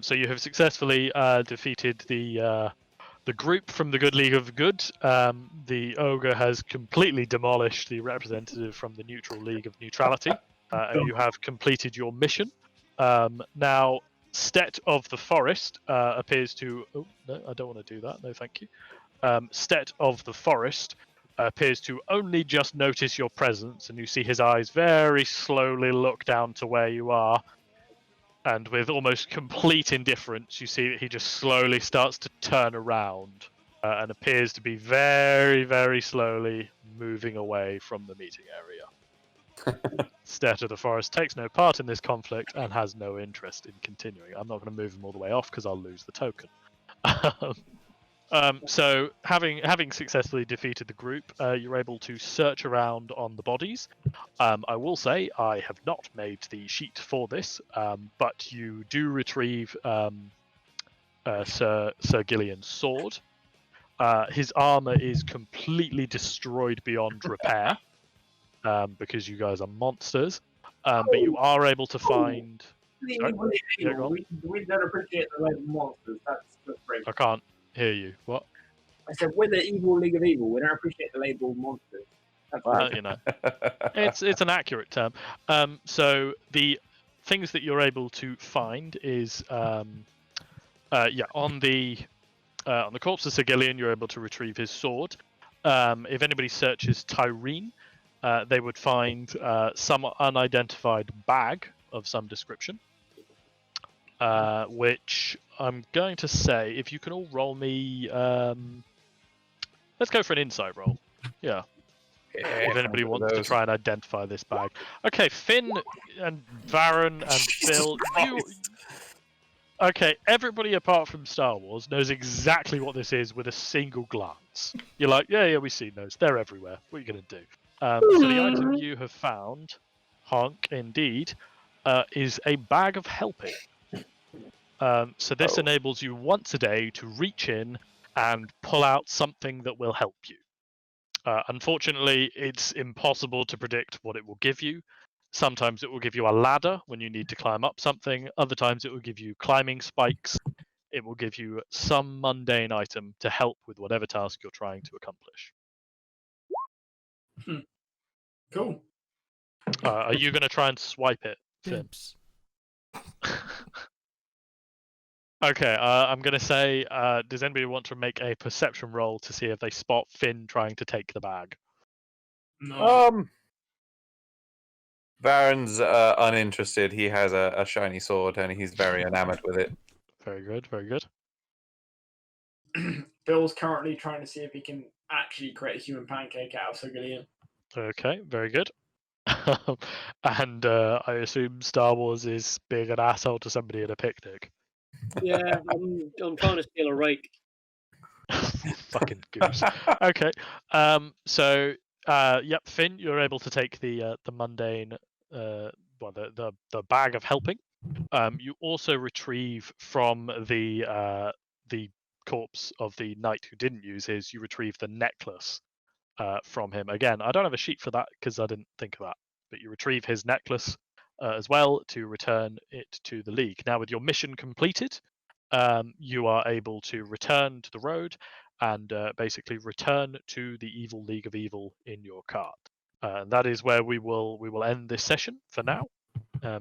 So you have successfully defeated the group from the Good League of Good. The ogre has completely demolished the representative from the Neutral League of Neutrality, and you have completed your mission. Now, Stet of the Forest appears to. Oh no, I don't want to do that. No, thank you. Stet of the Forest appears to only just notice your presence, and you see his eyes very slowly look down to where you are. And with almost complete indifference, you see that he just slowly starts to turn around and appears to be very, very slowly moving away from the meeting area. Stet of the Forest takes no part in this conflict and has no interest in continuing. I'm not going to move him all the way off because I'll lose the token. So, having successfully defeated the group, you're able to search around on the bodies. I will say I have not made the sheet for this, but you do retrieve Sir Gillian's sword. His armor is completely destroyed beyond repair because you guys are monsters. But you are able to find. Sorry? Yeah, go on. We don't appreciate the label monsters. That's great. I can't hear you. What? I said we're the evil League of Evil. We don't appreciate the label monsters. That's Well, great. you know, it's an accurate term. So the things that you're able to find is, on the corpse of Sir Gillian, you're able to retrieve his sword. If anybody searches Tyrene, they would find some unidentified bag of some description, which I'm going to say, if you can all roll me, let's go for an insight roll. Yeah. If anybody wants to try and identify this bag. Okay, Finn and Varen and Phil, Okay, everybody apart from Star Wars knows exactly what this is with a single glance. You're like, yeah, we've seen those. They're everywhere. What are you going to do? So the item you have found, Honk, indeed, is a bag of helping. So this enables you once a day to reach in, and pull out something that will help you. Unfortunately, it's impossible to predict what it will give you. Sometimes it will give you a ladder when you need to climb up something. Other times it will give you climbing spikes. It will give you some mundane item to help with whatever task you're trying to accomplish. Cool. Are you going to try and swipe it, Finn? Dibs. Okay, I'm going to say, does anybody want to make a perception roll to see if they spot Finn trying to take the bag? No. Varen's uninterested. He has a shiny sword and he's very enamored with it. Very good, very good. Bill's currently trying to see if he can actually create a human pancake out of Sogalian. Okay, very good. And I assume Star Wars is being an asshole to somebody at a picnic. Yeah, I'm trying to steal a rake. Fucking goose. Okay. So yep, Finn, you're able to take the mundane the bag of helping. You also retrieve from the corpse of the knight who didn't use his, you retrieve the necklace from him. Again, I don't have a sheet for that because I didn't think of that. But you retrieve his necklace as well to return it to the League. Now, with your mission completed, you are able to return to the road and basically return to the Evil League of Evil in your cart. And that is where we will end this session for now,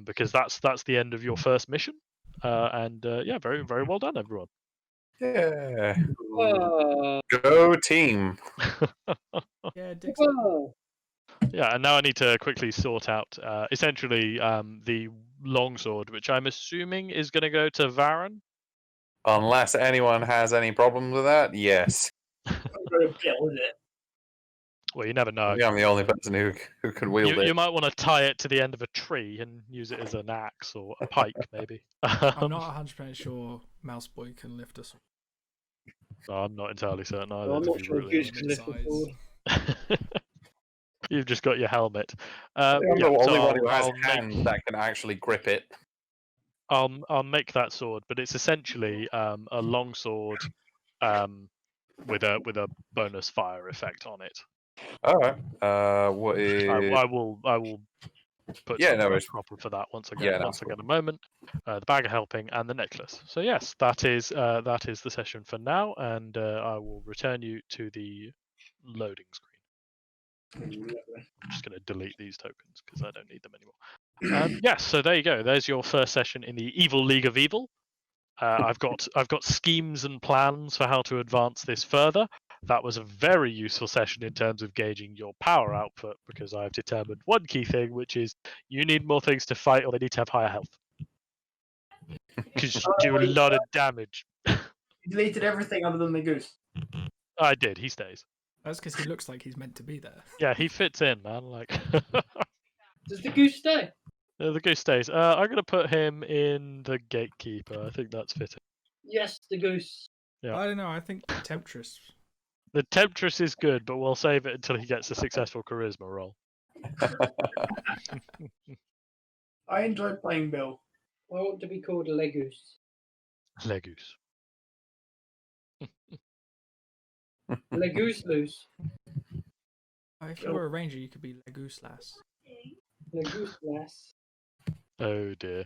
because that's the end of your first mission. And yeah, very very well done, everyone. Yeah. Whoa. Go team. Yeah, Dixon. Whoa. Yeah, and now I need to quickly sort out essentially the longsword, which I'm assuming is going to go to Varen. Unless anyone has any problems with that, yes. I'm going to build it. Well, you never know. Yeah, I'm the only person who can wield You it. might want to tie it to the end of a tree and use it as an axe or a pike, maybe. I'm not 100% sure Mouseboy can lift us. No, I'm not entirely certain either. Well, I'm to not be sure brutally Goose can lift Size. it forward. You've just got your helmet. I'm Yeah, the only so one who has I'll hands make, that can actually grip it. I'll make that sword, but it's essentially a long sword with a bonus fire effect on it. Alright. What is... I will put Yeah, something no up it's... proper for that once Yeah, again. no, Once cool. again, a moment. The bag of helping and the necklace. So yes, that is the session for now, and I will return you to the loading screen. I'm just going to delete these tokens because I don't need them anymore. Yes, so there you go. There's your first session in the Evil League of Evil. I've got schemes and plans for how to advance this further. That was a very useful session in terms of gauging your power output because I've determined one key thing, which is you need more things to fight or they need to have higher health. Because you do a lot of damage. You deleted everything other than the goose. I did, he stays. That's because he looks like he's meant to be there. Yeah, he fits in, man. Like Does the goose stay? the goose stays. I'm gonna put him in the gatekeeper. I think that's fitting. Yes, the goose. Yeah. I don't know. I think Temptress. The Temptress is good, but we'll save it until he gets a successful charisma roll. I enjoy playing Bill. I want to be called a legoose. Legoose. Legoose loose. If you were a ranger, you could be Legoose Lass. Legoose lass. Oh dear.